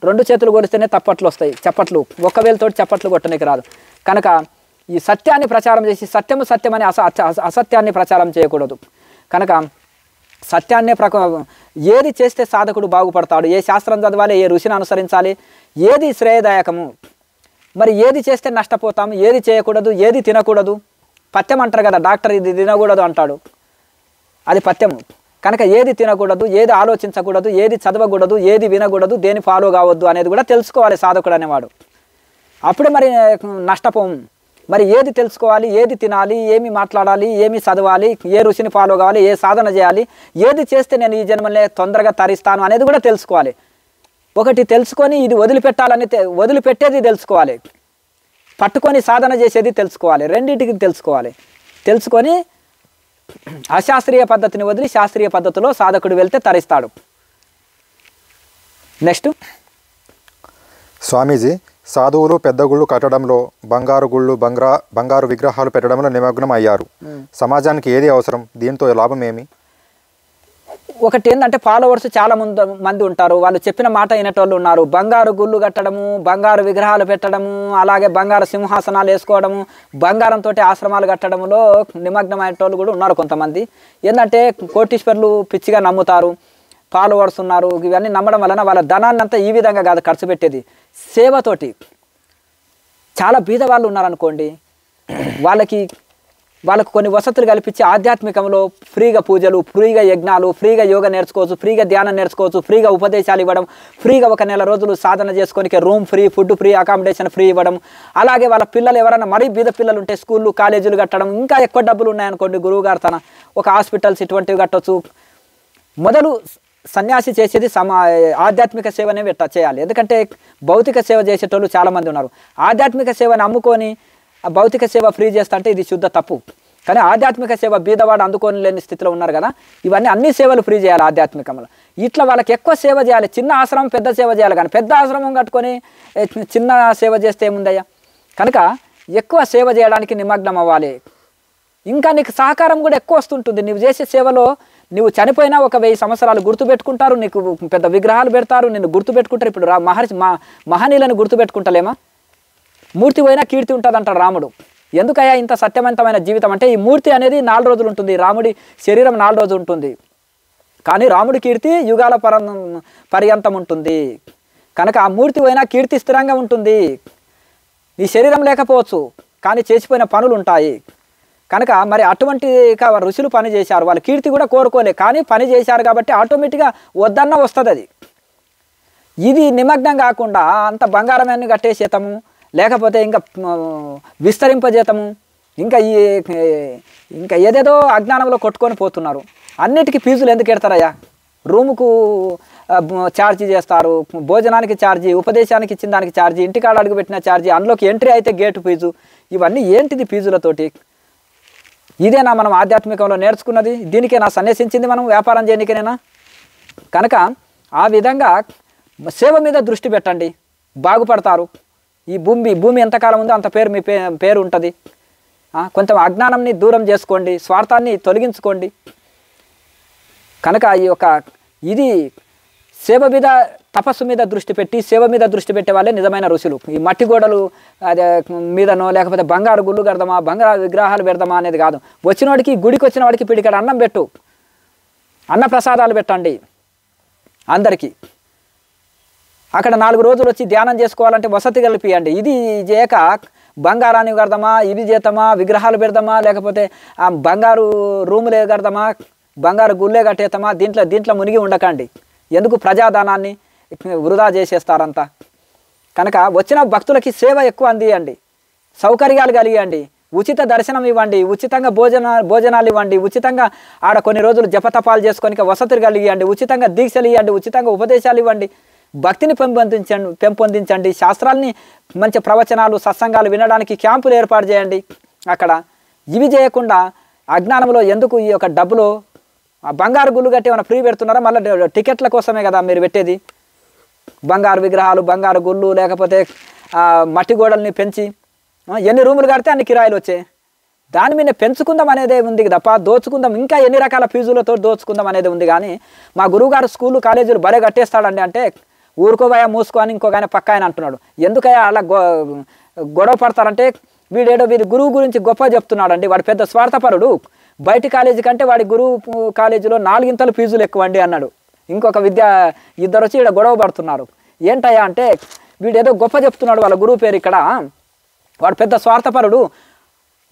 రెండు చేతులు కొలిస్తేనే తప్పట్లు వస్తాయి. చప్పట్లు ఒక్క వేలతోటి చప్పట్లు కొట్టడానికి రాదు. కనుక ఈ సత్యాన్ని ప్రచారం చేసి సత్యమని అసత్యాన్ని ప్రచారం చేయకూడదు. కనుక సత్యాన్నే ఏది చేస్తే సాధకుడు బాగుపడతాడు, ఏ శాస్త్రం చదవాలి, ఏ ఋషిని అనుసరించాలి, ఏది శ్రేయదాయకము, మరి ఏది చేస్తే నష్టపోతాము, ఏది చేయకూడదు, ఏది తినకూడదు. పథ్యం అంటారు కదా, డాక్టర్ ఇది తినకూడదు అంటాడు, అది పథ్యము. కనుక ఏది తినకూడదు, ఏది ఆలోచించకూడదు, ఏది చదవకూడదు, ఏది వినకూడదు, దేని ఫాలో కావద్దు అనేది కూడా తెలుసుకోవాలి సాధకుడు అనేవాడు. అప్పుడే మరి నష్టపోము. మరి ఏది తెలుసుకోవాలి, ఏది తినాలి, ఏమి మాట్లాడాలి, ఏమి చదవాలి, ఏ ఋషిని ఫాలో కావాలి, ఏ సాధన చేయాలి, ఏది చేస్తే నేను ఈ జన్మలే తొందరగా తరిస్తాను అనేది కూడా తెలుసుకోవాలి. ఒకటి తెలుసుకొని ఇది వదిలిపెట్టేది తెలుసుకోవాలి, పట్టుకొని సాధన చేసేది తెలుసుకోవాలి, రెండింటికి తెలుసుకోవాలి. తెలుసుకొని అశాస్త్రీయ పద్ధతిని వదిలి శాస్త్రీయ పద్ధతిలో సాధకుడు వెళ్తే తరిస్తాడు. నెక్స్ట్, స్వామీజీ, సాధువులు పెద్ద గుళ్ళు కట్టడంలో, బంగారు గుళ్ళు, బంగారు విగ్రహాలు పెట్టడంలో నిమగ్నం అయ్యారు. సమాజానికి ఏది అవసరం? దీంతో లాభం ఏమి? ఒకటి ఏంటంటే ఫాలోవర్స్ చాలా మంది ఉంటారు, వాళ్ళు చెప్పిన మాట వినేటోళ్ళు ఉన్నారు. బంగారు గుళ్ళు కట్టడము, బంగారు విగ్రహాలు పెట్టడము, అలాగే బంగారు సింహాసనాలు వేసుకోవడము, బంగారంతో ఆశ్రమాలు కట్టడంలో నిమగ్నమైనటోళ్ళు కూడా ఉన్నారు కొంతమంది. ఏంటంటే కోటీశ్వర్లు పిచ్చిగా నమ్ముతారు, ఫాలోవర్స్ ఉన్నారు. ఇవన్నీ నమ్మడం వలన వాళ్ళ ధనాన్ని అంతా ఈ విధంగా కాదు ఖర్చు పెట్టేది, సేవతోటి. చాలా బీద వాళ్ళు ఉన్నారనుకోండి, వాళ్ళకు కొన్ని వసతులు కల్పించి ఆధ్యాత్మికంలో ఫ్రీగా పూజలు, ఫ్రీగా యజ్ఞాలు, ఫ్రీగా యోగా నేర్చుకోవచ్చు, ఫ్రీగా ధ్యానం నేర్చుకోవచ్చు, ఫ్రీగా ఉపదేశాలు ఇవ్వడం, ఫ్రీగా ఒక నెల రోజులు సాధన చేసుకోనికి room free, food free, accommodation free ఇవ్వడం. అలాగే వాళ్ళ పిల్లలు ఎవరైనా మరీ బీద పిల్లలు ఉంటే స్కూళ్ళు, కాలేజీలు కట్టడం. ఇంకా ఎక్కువ డబ్బులు ఉన్నాయనుకోండి, గురువు గారు తన ఒక హాస్పిటల్స్ ఇటువంటివి కట్టవచ్చు. మొదలు సన్యాసి చేసేది ఆధ్యాత్మిక సేవనే చేయాలి. ఎందుకంటే భౌతిక సేవ చేసేటోళ్ళు చాలామంది ఉన్నారు. ఆధ్యాత్మిక సేవని అమ్ముకొని భౌతిక సేవ ఫ్రీ చేస్తా అంటే ఇది శుద్ధ తప్పు. కానీ ఆధ్యాత్మిక సేవ బీదవాడు అందుకొని లేని స్థితిలో ఉన్నారు కదా, ఇవన్నీ అన్ని సేవలు ఫ్రీ చేయాలి ఆధ్యాత్మికంలో. ఇట్లా వాళ్ళకి ఎక్కువ సేవ చేయాలి. చిన్న ఆశ్రమం పెద్ద సేవ చేయాలి, కానీ పెద్ద ఆశ్రమం కట్టుకొని చిన్న సేవ చేస్తే ఏముందయ్యా? కనుక ఎక్కువ సేవ చేయడానికి నిమగ్నం అవ్వాలి. ఇంకా నీకు సహకారం కూడా ఎక్కువ వస్తుంటుంది. నువ్వు చేసే సేవలో నువ్వు చనిపోయినా ఒక 1000 సంవత్సరాలు గుర్తుపెట్టుకుంటారు, నీకు పెద్ద విగ్రహాలు పెడతారు, నిన్ను గుర్తుపెట్టుకుంటారు. ఇప్పుడు మహనీయులను గుర్తుపెట్టుకుంటలేమా? మూర్తి పోయినా కీర్తి ఉంటుంది అంటాడు రాముడు. ఎందుకయ్యా ఇంత సత్యవంతమైన జీవితం అంటే, ఈ మూర్తి అనేది 4 రోజులు ఉంటుంది, రాముడి శరీరం 4 రోజులు ఉంటుంది, కానీ రాముడి కీర్తి యుగాల పర్యంతం ఉంటుంది. కనుక ఆ మూర్తి పోయినా కీర్తి స్థిరంగా ఉంటుంది. నీ శరీరం లేకపోవచ్చు, కానీ చేసిపోయిన పనులు ఉంటాయి. కనుక మరి అటువంటి ఋషులు పని చేశారు, వాళ్ళు కీర్తి కూడా కోరుకోలే, కానీ పని చేశారు కాబట్టి ఆటోమేటిక్గా వద్దన్న వస్తుంది. అది ఇది నిమగ్నం కాకుండా అంత బంగారమాన్ని కట్టేసేతము, లేకపోతే ఇంకా విస్తరింపజేతము, ఇంకా ఏదేదో అజ్ఞానంలో కొట్టుకొని పోతున్నారు. అన్నిటికీ ఫీజులు ఎందుకు పెడతారయ్యా? రూముకు ఛార్జీ చేస్తారు, భోజనానికి ఛార్జీ, ఉపదేశానికి ఇచ్చిన దానికి ఛార్జీ, ఇంటికాడ అడుగు పెట్టిన ఛార్జీ, అందులోకి ఎంట్రీ అయితే గేటు ఫీజు. ఇవన్నీ ఏంటిది ఫీజులతోటి? ఇదేనా మనం ఆధ్యాత్మికంలో నేర్చుకున్నది? దీనికేనా సన్యాసించింది మనం వ్యాపారం చేయడానికేనా? కనుక ఆ విధంగా సేవ మీద దృష్టి పెట్టండి, బాగుపడతారు. ఈ భూమి ఎంతకాలం ఉందో అంత పేరు మీ పేరు ఉంటుంది. కొంచెం అజ్ఞానాన్ని దూరం చేసుకోండి, స్వార్థాన్ని తొలగించుకోండి. కనుక ఈ యొక్క ఇది సేవ మీద తపస్సు మీద దృష్టి పెట్టి సేవ మీద దృష్టి పెట్టే వాళ్ళే నిజమైన ఋషులు. ఈ మట్టి గోడలు అదే మీదనో లేకపోతే బంగారు గుళ్ళు కడదామా బంగారు విగ్రహాలు పెడదామా అనేది కాదు. వచ్చినవాడికి గుడికి వచ్చిన వాడికి పిడికాడ అన్నం పెట్టు, అన్న ప్రసాదాలు పెట్టండి అందరికీ. అక్కడ 4 రోజులు వచ్చి ధ్యానం చేసుకోవాలంటే వసతి కల్పియండి. ఇది చేయక బంగారాన్ని కడదామా ఇవి చేద్దామా విగ్రహాలు పెడదామా లేకపోతే ఆ బంగారు రూములే కడదామా బంగారు గుళ్ళే కట్టేద్దామా దీంట్లో మునిగి ఉండకండి. ఎందుకు ప్రజాధనాన్ని వృధా చేసేస్తారంతా. కనుక వచ్చిన భక్తులకి సేవ ఎక్కువ అందియండి, సౌకర్యాలు కలిగియండి, ఉచిత దర్శనం ఇవ్వండి, ఉచితంగా భోజనాలు ఇవ్వండి, ఉచితంగా ఆడ కొన్ని రోజులు జపతపాలు చేసుకొని వసతులు కలిగియండి, ఉచితంగా దీక్షలు ఇవ్వండి, ఉచితంగా ఉపదేశాలు ఇవ్వండి, భక్తిని పెంపొందించండి, శాస్త్రాల్ని మంచి ప్రవచనాలు సత్సంగాలు వినడానికి క్యాంపులు ఏర్పాటు చేయండి. అక్కడ ఇవి చేయకుండా అజ్ఞానంలో ఎందుకు ఈ యొక్క డబ్బులు బంగారు గుళ్ళు కట్టి ఏమైనా ఫ్రీ పెడుతున్నారా? మళ్ళీ టికెట్ల కోసమే కదా మీరు పెట్టేది. బంగారు విగ్రహాలు బంగారు గుళ్ళు లేకపోతే మట్టి గోడల్ని పెంచి ఎన్ని రూములు కడితే అన్ని కిరాయిలు వచ్చాయి. దాని మీద పెంచుకుందాం అనేదే ఉంది తప్ప దోచుకుందాం ఇంకా ఎన్ని రకాల ఫీజులతో దోచుకుందాం అనేది ఉంది. కానీ మా గురువుగారు స్కూళ్ళు కాలేజీలు బరే కట్టేస్తాడండి అంటే ఊరుకోబోయా మూసుకో అని ఇంకొక ఆయన పక్క ఆయన అంటున్నాడు. ఎందుకయ్యా అలా గొడవ పడతారంటే వీడి గురువు గురించి గొప్ప చెప్తున్నాడండి, వాడు పెద్ద స్వార్థపరుడు, బయటి కాలేజీ కంటే వాడి గురువు కాలేజీలో 4 ఇంతలు ఫీజులు ఎక్కువ అండి అన్నాడు. ఇంకొక ఇద్దరు వచ్చి ఇక్కడ గొడవ పడుతున్నారు. ఏంటయ్యా అంటే వీడేదో గొప్ప చెప్తున్నాడు వాళ్ళ గురువు పేరు, ఇక్కడ వాడు పెద్ద స్వార్థపరుడు,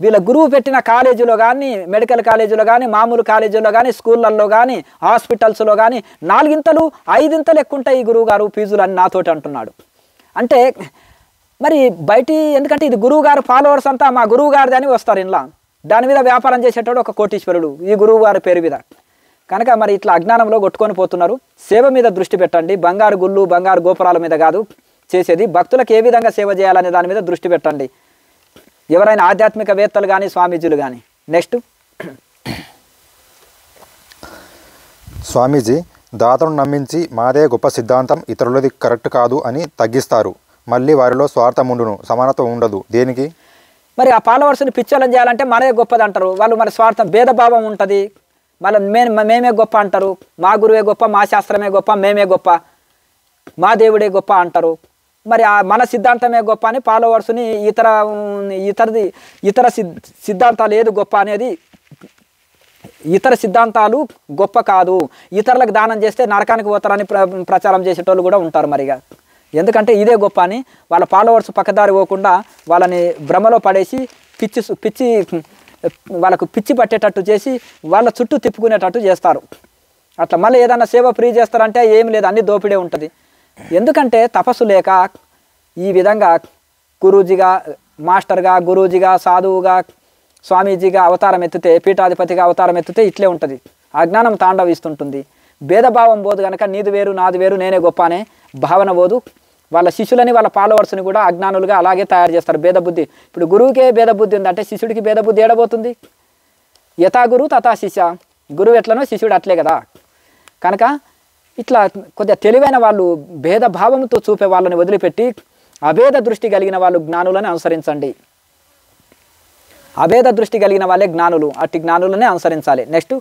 వీళ్ళ గురువు పెట్టిన కాలేజీలో కానీ మెడికల్ కాలేజీలో కానీ మామూలు కాలేజీలో కానీ స్కూళ్ళల్లో కానీ హాస్పిటల్స్లో కానీ 4 ఇంతలు 5 ఇంతలు ఎక్కువ ఉంటాయి ఈ గురువు గారు ఫీజులు అని నాతోటి అంటున్నాడు. అంటే మరి బయటి ఎందుకంటే ఇది గురువు గారు ఫాలోవర్స్ అంతా మా గురువు గారిది అని వస్తారు ఇలా, దాని మీద వ్యాపారం చేసేటోడు ఒక కోటీశ్వరుడు ఈ గురువు గారి పేరు మీద. కనుక మరి ఇట్లా అజ్ఞానంలో కొట్టుకొని పోతున్నారు. సేవ మీద దృష్టి పెట్టండి, బంగారు గుళ్ళు బంగారు గోపురాల మీద కాదు చేసేది, భక్తులకు ఏ విధంగా సేవ చేయాలనే దాని మీద దృష్టి పెట్టండి. ఎవరైనా ఆధ్యాత్మికవేత్తలు కానీ స్వామీజీలు కానీ. నెక్స్ట్ స్వామీజీ దాతను నమ్మించి మాదే గొప్ప సిద్ధాంతం ఇతరులది కరెక్ట్ కాదు అని తగ్గిస్తారు. మళ్ళీ వారిలో స్వార్థం ఉండును, సమానత్వం ఉండదు. దేనికి? మరి ఆ ఫాలోవర్స్ని పిచ్చోళ్ళని చేయాలంటే మనదే గొప్పది అంటారు వాళ్ళు. మరి స్వార్థం భేదభావం ఉంటుంది. మళ్ళీ మేమే గొప్ప అంటారు, మా గురువే గొప్ప, మా శాస్త్రమే గొప్ప, మేమే గొప్ప, మా దేవుడే గొప్ప అంటారు. మరి మన సిద్ధాంతమే గొప్ప అని ఫాలోవర్స్ని ఇతర సిద్ధాంతాలు ఏది గొప్ప అనేది, ఇతర సిద్ధాంతాలు గొప్ప కాదు, ఇతరులకు దానం చేస్తే నరకానికి పోతారని ప్రచారం చేసేటోళ్ళు కూడా ఉంటారు. మరిగా ఎందుకంటే ఇదే గొప్ప అని వాళ్ళ ఫాలోవర్స్ పక్కదారి పోకుండా వాళ్ళని భ్రమలో పడేసి పిచ్చి వాళ్ళకు పిచ్చి పట్టేటట్టు చేసి వాళ్ళ చుట్టూ తిప్పుకునేటట్టు చేస్తారు. అట్లా మళ్ళీ ఏదైనా సేవ ఫ్రీ చేస్తారంటే ఏం లేదు, అన్ని దోపిడే ఉంటుంది. ఎందుకంటే తపస్సు లేక ఈ విధంగా గురూజీగా మాస్టర్గా గురూజీగా సాధువుగా స్వామీజీగా అవతారం ఎత్తితే పీఠాధిపతిగా అవతారం ఎత్తితే ఇట్లే ఉంటుంది. అజ్ఞానం తాండవిస్తుంటుంది. భేదభావం పోదు కనుక నీది వేరు నాది వేరు నేనే గొప్ప అనే భావన పోదు. వాళ్ళ శిష్యులని వాళ్ళ ఫాలోవర్స్ని కూడా అజ్ఞానులుగా అలాగే తయారు చేస్తారు. భేదబుద్ధి ఇప్పుడు గురువుకే భేదబుద్ధి ఉందంటే శిష్యుడికి భేదబుద్ధి ఏడబోతుంది? యథా గురు తథా శిష్య, గురువు ఎట్లనో శిష్యుడు అట్లే కదా. కనుక ఇట్లా కొద్దిగా తెలివైన వాళ్ళు భేదభావంతో చూపే వాళ్ళని వదిలిపెట్టి అభేద దృష్టి కలిగిన వాళ్ళు జ్ఞానులని అనుసరించండి. అభేద దృష్టి కలిగిన వాళ్ళే జ్ఞానులు, అట్టి జ్ఞానులనే అనుసరించాలి. నెక్స్ట్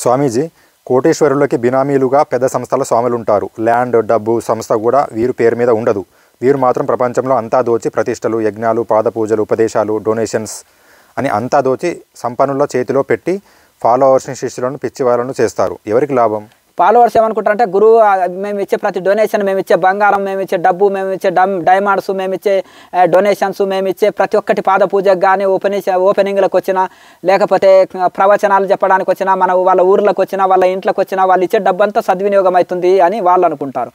స్వామీజీ కోటేశ్వరులకి బినామీలుగా పెద్ద సంస్థల స్వాములు ఉంటారు. ల్యాండ్ డబ్బు సంస్థ కూడా వీరు పేరు మీద ఉండదు. వీరు మాత్రం ప్రపంచంలో అంతా దోచి ప్రతిష్టలు యజ్ఞాలు పాదపూజలు ఉపదేశాలు డొనేషన్స్ అని అంతా దోచి సంపన్నుల చేతిలో పెట్టి ఫాలోవర్స్ని శిష్యులను పిచ్చి వాళ్ళను చేస్తారు. ఎవరికి లాభం? ఫాలోవర్స్ ఏమనుకుంటారంటే గురువు మేము ఇచ్చే ప్రతి డొనేషన్, మేము ఇచ్చే బంగారం, మేము ఇచ్చే డబ్బు, మేము ఇచ్చే డైమండ్స్, మేము ఇచ్చే డొనేషన్స్, మేము ఇచ్చే ప్రతి ఒక్కటి పాద పూజకు కానీ ఓపెనింగ్లకు వచ్చినా లేకపోతే ప్రవచనాలు చెప్పడానికి వచ్చినా వాళ్ళ ఊర్లకు వచ్చినా వాళ్ళ ఇంట్లోకి వచ్చినా వాళ్ళు ఇచ్చే డబ్బు అంతా సద్వినియోగం అవుతుంది అని వాళ్ళు అనుకుంటారు.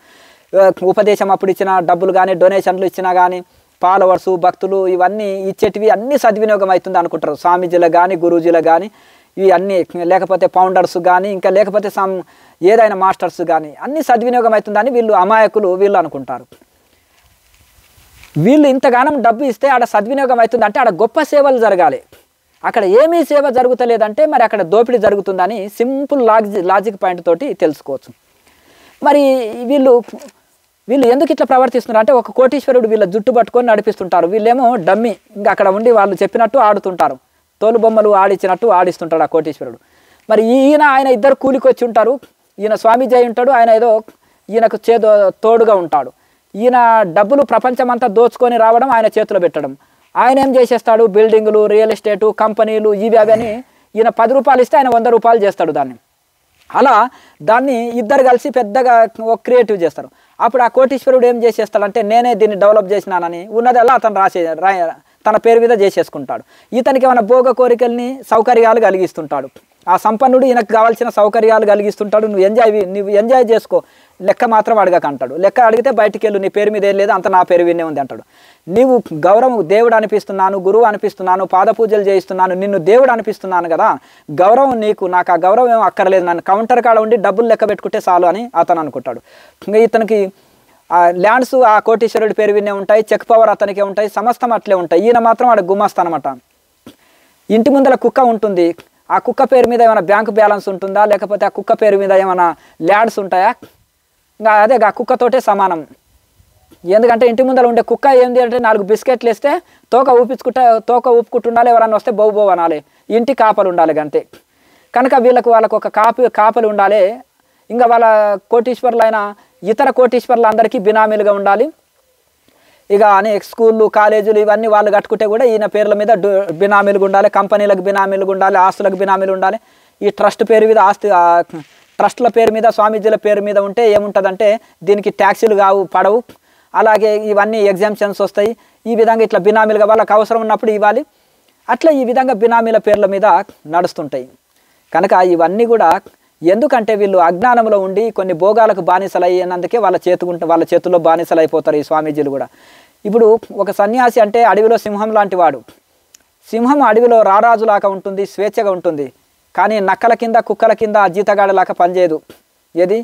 ఉపదేశం అప్పుడు ఇచ్చిన డబ్బులు కానీ డొనేషన్లు ఇచ్చినా కానీ ఫాలోవర్సు భక్తులు ఇవన్నీ ఇచ్చేటివి అన్నీ సద్వినియోగం అవుతుంది అనుకుంటారు. స్వామీజీలకు కానీ గురూజీలకు కానీ ఇవి అన్నీ, లేకపోతే ఫౌండర్స్ కానీ ఇంకా లేకపోతే ఏదైనా మాస్టర్స్ కానీ అన్నీ సద్వినియోగం అవుతుందని వీళ్ళు అమాయకులు వీళ్ళు అనుకుంటారు. వీళ్ళు ఇంతగానం డబ్బు ఇస్తే ఆడ సద్వినియోగం అవుతుంది అంటే ఆడ గొప్ప సేవలు జరగాలి. అక్కడ ఏమీ సేవ జరుగుతలేదంటే మరి అక్కడ దోపిడీ జరుగుతుందని సింపుల్ లాజిక్ పాయింట్ తోటి తెలుసుకోవచ్చు. మరి వీళ్ళు ఎందుకు ఇట్లా ప్రవర్తిస్తున్నారు అంటే ఒక కోటీశ్వరుడు వీళ్ళ జుట్టు పట్టుకొని నడిపిస్తుంటారు, వీళ్ళేమో డమ్మి ఇంకా అక్కడ ఉండి వాళ్ళు చెప్పినట్టు ఆడుతుంటారు, తోలు బొమ్మలు ఆడిచ్చినట్టు ఆడిస్తుంటాడు ఆ కోటీశ్వరుడు. మరి ఆయన ఇద్దరు కూలికి వచ్చి ఉంటారు. ఈయన స్వామీజీ అయి ఉంటాడు, ఆయన ఏదో ఈయనకు తోడుగా ఉంటాడు. ఈయన డబ్బులు ప్రపంచమంతా దోచుకొని రావడం, ఆయన చేతిలో పెట్టడం. ఆయన ఏం చేసేస్తాడు, బిల్డింగులు, రియల్ ఎస్టేటు, కంపెనీలు ఇవి అవి అని ఈయన 10 రూపాయలు ఇస్తే ఆయన 100 రూపాయలు చేస్తాడు దాన్ని. అలా దాన్ని ఇద్దరు కలిసి పెద్దగా ఒక క్రియేటివ్ చేస్తారు. అప్పుడు ఆ కోటీశ్వరుడు ఏం చేసేస్తాడంటే నేనే దీన్ని డెవలప్ చేసినానని ఉన్నదల్లా అతను తన పేరు మీద చేసేసుకుంటాడు. ఇతనికి ఏమైనా భోగ కోరికల్ని సౌకర్యాలు కలిగిస్తుంటాడు. ఆ సంపన్నుడు ఈయనకు కావాల్సిన సౌకర్యాలు కలిగిస్తుంటాడు. నువ్వు ఎంజాయ్ చేసుకో, లెక్క మాత్రం అడగక అంటాడు. లెక్క అడిగితే బయటికి వెళ్ళు, నీ పేరు మీద ఏం లేదు, అంత నా పేరు వినే ఉంది అంటాడు. నీవు గౌరవం దేవుడు అనిపిస్తున్నాను, గురువు అనిపిస్తున్నాను, పాద పూజలు చేయిస్తున్నాను, నిన్ను దేవుడు అనిపిస్తున్నాను కదా, గౌరవం నీకు, నాకు ఆ గౌరవం ఏం అక్కర్లేదు, నన్ను కౌంటర్ కాడ ఉండి డబ్బులు లెక్క పెట్టుకుంటే చాలు అని అతను అనుకుంటాడు. ఇంకా ఇతనికి ల్యాండ్స్ ఆ కోటీశ్వరుడి పేరు వినే ఉంటాయి, చెక్ పవర్ అతనికే ఉంటాయి, సమస్తం అట్లే ఉంటాయి. ఈయన మాత్రం వాడు గుమస్తా అనమాట. ఇంటి ముందర కుక్క ఉంటుంది, ఆ కుక్క పేరు మీద ఏమైనా బ్యాంకు బ్యాలెన్స్ ఉంటుందా, లేకపోతే ఆ కుక్క పేరు మీద ఏమైనా ల్యాండ్స్ ఉంటాయా, ఇంకా అదే ఆ కుక్కతోటే సమానం. ఎందుకంటే ఇంటి ముందర ఉండే కుక్క ఏంది అంటే 4 బిస్కెట్లు వేస్తే తోక ఊపుకుంటుండాలి, ఎవరన్నా వస్తే బౌ అనాలి, ఇంటి కాపలు ఉండాలి అంతే. కనుక వాళ్ళకు ఒక కాపలు ఉండాలి. ఇంకా వాళ్ళ కోటీశ్వర్లైన ఇతర కోటీశ్వర్లు అందరికీ బినామీలుగా ఉండాలి. ఇక అనేక స్కూళ్ళు, కాలేజీలు ఇవన్నీ వాళ్ళు కట్టుకుంటే కూడా ఈయన పేర్ల మీద బినామీలుగా ఉండాలి, కంపెనీలకు బినామీలుగా ఉండాలి, ఆస్తులకు బినామీలు ఉండాలి. ఈ ట్రస్ట్ పేరు మీద ట్రస్ట్ల పేరు మీద, స్వామీజీల పేరు మీద ఉంటే ఏముంటుందంటే దీనికి ట్యాక్సీలు పడవు, అలాగే ఇవన్నీ ఎగ్జామ్షన్స్ వస్తాయి. ఈ విధంగా ఇట్లా బినామీలుగా వాళ్ళకి అవసరం ఉన్నప్పుడు ఇవ్వాలి. అట్లా ఈ విధంగా బినామీల పేర్ల మీద నడుస్తుంటాయి. కనుక ఇవన్నీ కూడా ఎందుకంటే వీళ్ళు అజ్ఞానంలో ఉండి కొన్ని భోగాలకు బానిసలు అయినందుకే వాళ్ళ చేతుల్లో బానిసలు అయిపోతారు ఈ స్వామీజీలు కూడా. ఇప్పుడు ఒక సన్యాసి అంటే అడవిలో సింహం లాంటి వాడు. సింహం అడవిలో రారాజులాగా ఉంటుంది, స్వేచ్ఛగా ఉంటుంది. కానీ నక్కల కింద, కుక్కల కింద జీతగాడలాగా పనిచేయదు. ఏది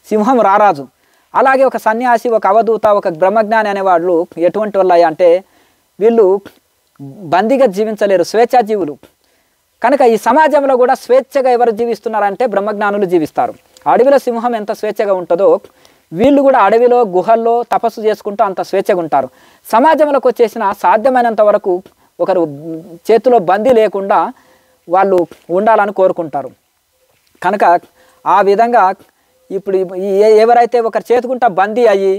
సింహం రారాజు. అలాగే ఒక సన్యాసి, ఒక అవధూత, ఒక బ్రహ్మజ్ఞాని అనేవాళ్ళు ఎటువంటి వాళ్ళు అంటే వీళ్ళు బందీగా జీవించలేరు, స్వేచ్ఛాజీవులు. కనుక ఈ సమాజంలో కూడా స్వేచ్ఛగా ఎవరు జీవిస్తున్నారంటే బ్రహ్మజ్ఞానులు జీవిస్తారు. అడవిలో సింహం ఎంత స్వేచ్ఛగా ఉంటుందో వీళ్ళు కూడా అడవిలో, గుహల్లో తపస్సు చేసుకుంటూ అంత స్వేచ్ఛగా ఉంటారు. సమాజంలోకి వచ్చేసిన సాధ్యమైనంత వరకు ఒకరు చేతిలో బందీ లేకుండా వాళ్ళు ఉండాలని కోరుకుంటారు. కనుక ఆ విధంగా ఇప్పుడు ఎవరైతే ఒకరి చేతుకుంటా బందీ అయ్యి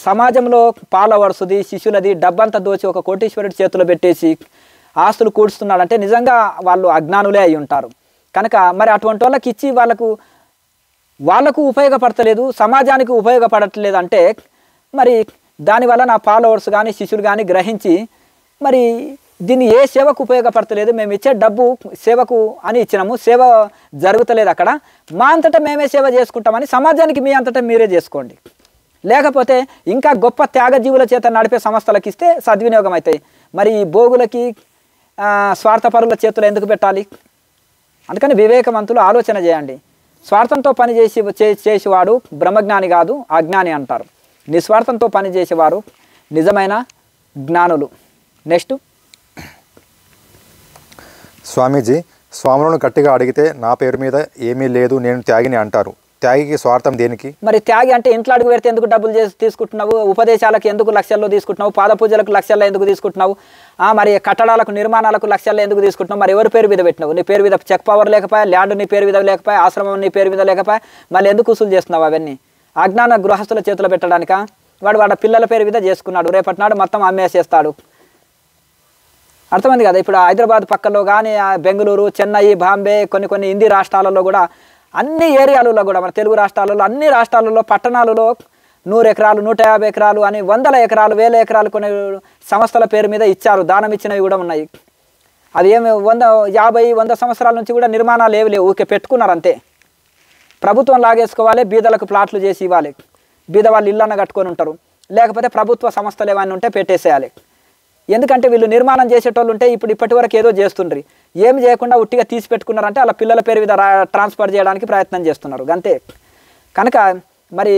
సమాజంలో ఫాలోవర్స్ది, శిష్యులది డబ్బంతా దోచి ఒక కోటీశ్వరుడి చేతిలో పెట్టేసి ఆస్తులు కూడుస్తున్నాడంటే నిజంగా వాళ్ళు అజ్ఞానులే అయి ఉంటారు. కనుక మరి అటువంటి వాళ్ళకి ఇచ్చి వాళ్ళకు ఉపయోగపడతలేదు, సమాజానికి ఉపయోగపడట్లేదు అంటే మరి దానివల్ల నా ఫాలోవర్స్ కానీ శిష్యులు కానీ గ్రహించి మరి దీన్ని ఏ సేవకు ఉపయోగపడతలేదు, మేము ఇచ్చే డబ్బు సేవకు అని ఇచ్చినాము, సేవ జరుగుతలేదు అక్కడ, మా అంతటా మేమే సేవ చేసుకుంటామని సమాజానికి మీ అంతటా మీరే చేసుకోండి, లేకపోతే ఇంకా గొప్ప త్యాగజీవుల చేత నడిపే సంస్థలకు ఇస్తే సద్వినియోగం అవుతాయి. మరి ఈ భోగులకి స్వార్థపరుల చేతులు ఎందుకు పెట్టాలి? అందుకని వివేకవంతులు ఆలోచన చేయండి. స్వార్థంతో పని చేసేవాడు బ్రహ్మజ్ఞాని కాదు, అజ్ఞాని అంటారు. నిస్వార్థంతో పని చేసేవారు నిజమైన జ్ఞానులు. నెక్స్ట్, స్వామీజీ, స్వాములను గట్టిగా అడిగితే నా పేరు మీద ఏమీ లేదు, నేను త్యాగిని అంటారు. త్యాగికి స్వార్థం దేనికి? మరి త్యాగి అంటే ఇంట్లో అడుగు పెడితే ఎందుకు డబ్బులు తీసుకుంటున్నావు, ఉపదేశాలకు ఎందుకు లక్షల్లో తీసుకుంటున్నావు, పాద పూజలకు లక్షల్లో ఎందుకు తీసుకుంటున్నావు, మరి కట్టడాలకు నిర్మాణాలకు లక్షల్లో ఎందుకు తీసుకుంటున్నావు, మరి ఎవరి పేరు మీద పెట్టినావు? నీ పేరు మీద చెక్ పవర్ లేకపోయా, ల్యాండ్ నీ పేరు మీద లేకపోయా, ఆశ్రమం నీ పేరు మీద లేకపోయా, మళ్ళీ ఎందుకు వసూలు చేస్తున్నావు? అవన్నీ అజ్ఞాన గృహస్థుల చేతిలో పెట్టడానిక? వాళ్ళ పిల్లల పేరు మీద చేసుకున్నాడు, రేపటి నాడు మొత్తం అమ్మేసేస్తాడు. అర్థమైంది కదా? ఇప్పుడు హైదరాబాద్ పక్కలో కానీ బెంగళూరు, చెన్నై, బాంబే, కొన్ని హిందీ రాష్ట్రాలలో కూడా, అన్ని ఏరియాలలో కూడా, మన తెలుగు రాష్ట్రాలలో అన్ని రాష్ట్రాలలో పట్టణాలలో 100 ఎకరాలు, 150 ఎకరాలు అని 100 ఎకరాలు, 1000 ఎకరాలు కొన్ని సంస్థల పేరు మీద ఇచ్చారు. దానం ఇచ్చినవి కూడా ఉన్నాయి. అది ఏమి 100 సంవత్సరాల నుంచి కూడా నిర్మాణాలు ఏవి లేవు, ఊరికే పెట్టుకున్నారు అంతే. ప్రభుత్వం లాగేసుకోవాలి, బీదలకు ప్లాట్లు చేసి ఇవ్వాలి, బీద వాళ్ళు ఇళ్ళన్న కట్టుకొని ఉంటారు, లేకపోతే ప్రభుత్వ సంస్థలు ఏమైనా ఉంటే పెట్టేసేయాలి. ఎందుకంటే వీళ్ళు నిర్మాణం చేసేటోళ్ళు ఉంటే ఇప్పటి వరకు ఏదో చేస్తుండ్రి, ఏమి చేయకుండా ఉట్టిగా తీసి పెట్టుకున్నారంటే అలా పిల్లల పేరు మీద ట్రాన్స్ఫర్ చేయడానికి ప్రయత్నం చేస్తున్నారు అంతే. కనుక మరి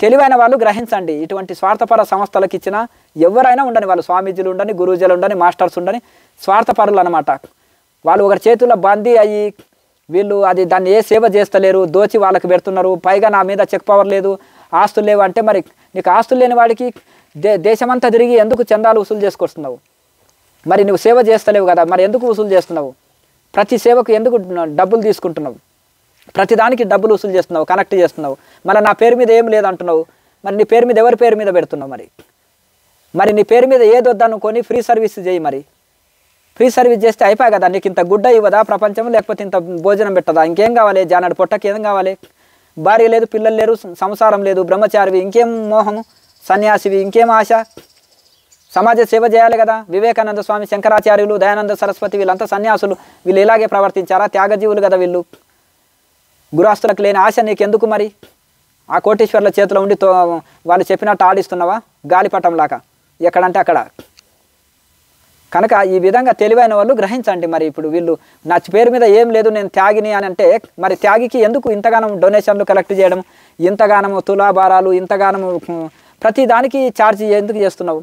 తెలివైన వాళ్ళు గ్రహించండి, ఇటువంటి స్వార్థపర సంస్థలకు ఇచ్చిన ఎవరైనా ఉండని, వాళ్ళు స్వామీజీలు ఉండని, గురూజీలు ఉండని, మాస్టర్స్ ఉండని, స్వార్థపరులు అనమాట. వాళ్ళు ఒకరి చేతుల్లో బందీ అయ్యి వీళ్ళు దాన్ని ఏ సేవ చేస్తలేరు, దోచి వాళ్ళకి పెడుతున్నారు. పైగా నా మీద చెక్ పవర్ లేదు, ఆస్తులు లేవు అంటే మరి నీకు ఆస్తులు లేని వాడికి దేశమంతా తిరిగి ఎందుకు చందాలు వసూలు చేసుకొస్తున్నావు? మరి నువ్వు సేవ చేస్తలేవు కదా, మరి ఎందుకు వసూలు చేస్తున్నావు? ప్రతి సేవకు ఎందుకు డబ్బులు తీసుకుంటున్నావు? ప్రతిదానికి డబ్బులు వసూలు చేస్తున్నావు, కనెక్ట్ చేస్తున్నావు. మళ్ళీ నా పేరు మీద ఏం లేదంటున్నావు. మరి నీ పేరు మీద ఎవరి పేరు మీద పెడుతున్నావు? మరి నీ పేరు మీద ఏది వద్దనుకొని ఫ్రీ సర్వీస్ చేయి. మరి ఫ్రీ సర్వీస్ చేస్తే అయిపోయి కదా. నీకు ఇంత గుడ్డ ఇవ్వదా ప్రపంచం? లేకపోతే ఇంత భోజనం పెట్టదా? ఇంకేం కావాలి? జానాడు పొట్టకి ఏం కావాలి? భార్య లేదు, పిల్లలు లేరు, సంసారం లేదు, బ్రహ్మచారివి, ఇంకేం మోహము? సన్యాసివి, ఇంకేం ఆశ? సమాజ సేవ చేయాలి కదా. వివేకానంద స్వామి, శంకరాచార్యులు, దయానంద సరస్వతి వీళ్ళంతా సన్యాసులు. వీళ్ళు ఇలాగే ప్రవర్తించారా? త్యాగజీవులు కదా వీళ్ళు. గృహస్థులకు లేని ఆశ నీకెందుకు? మరి ఆ కోటీశ్వర్ల చేతిలో ఉండి వాళ్ళు చెప్పినట్టు ఆడిస్తున్నావా? గాలిపటంలాగా ఎక్కడంటే అక్కడ. కనుక ఈ విధంగా తెలివైన వాళ్ళు గ్రహించండి. మరి ఇప్పుడు వీళ్ళు నా పేరు మీద ఏం లేదు, నేను త్యాగిని అని అంటే, మరి త్యాగికి ఎందుకు ఇంతగానం డొనేషన్లు కలెక్ట్ చేయడం, ఇంతగానము తులాభారాలు, ఇంతగానము ప్రతి దానికి ఛార్జ్ ఎందుకు చేస్తున్నావు?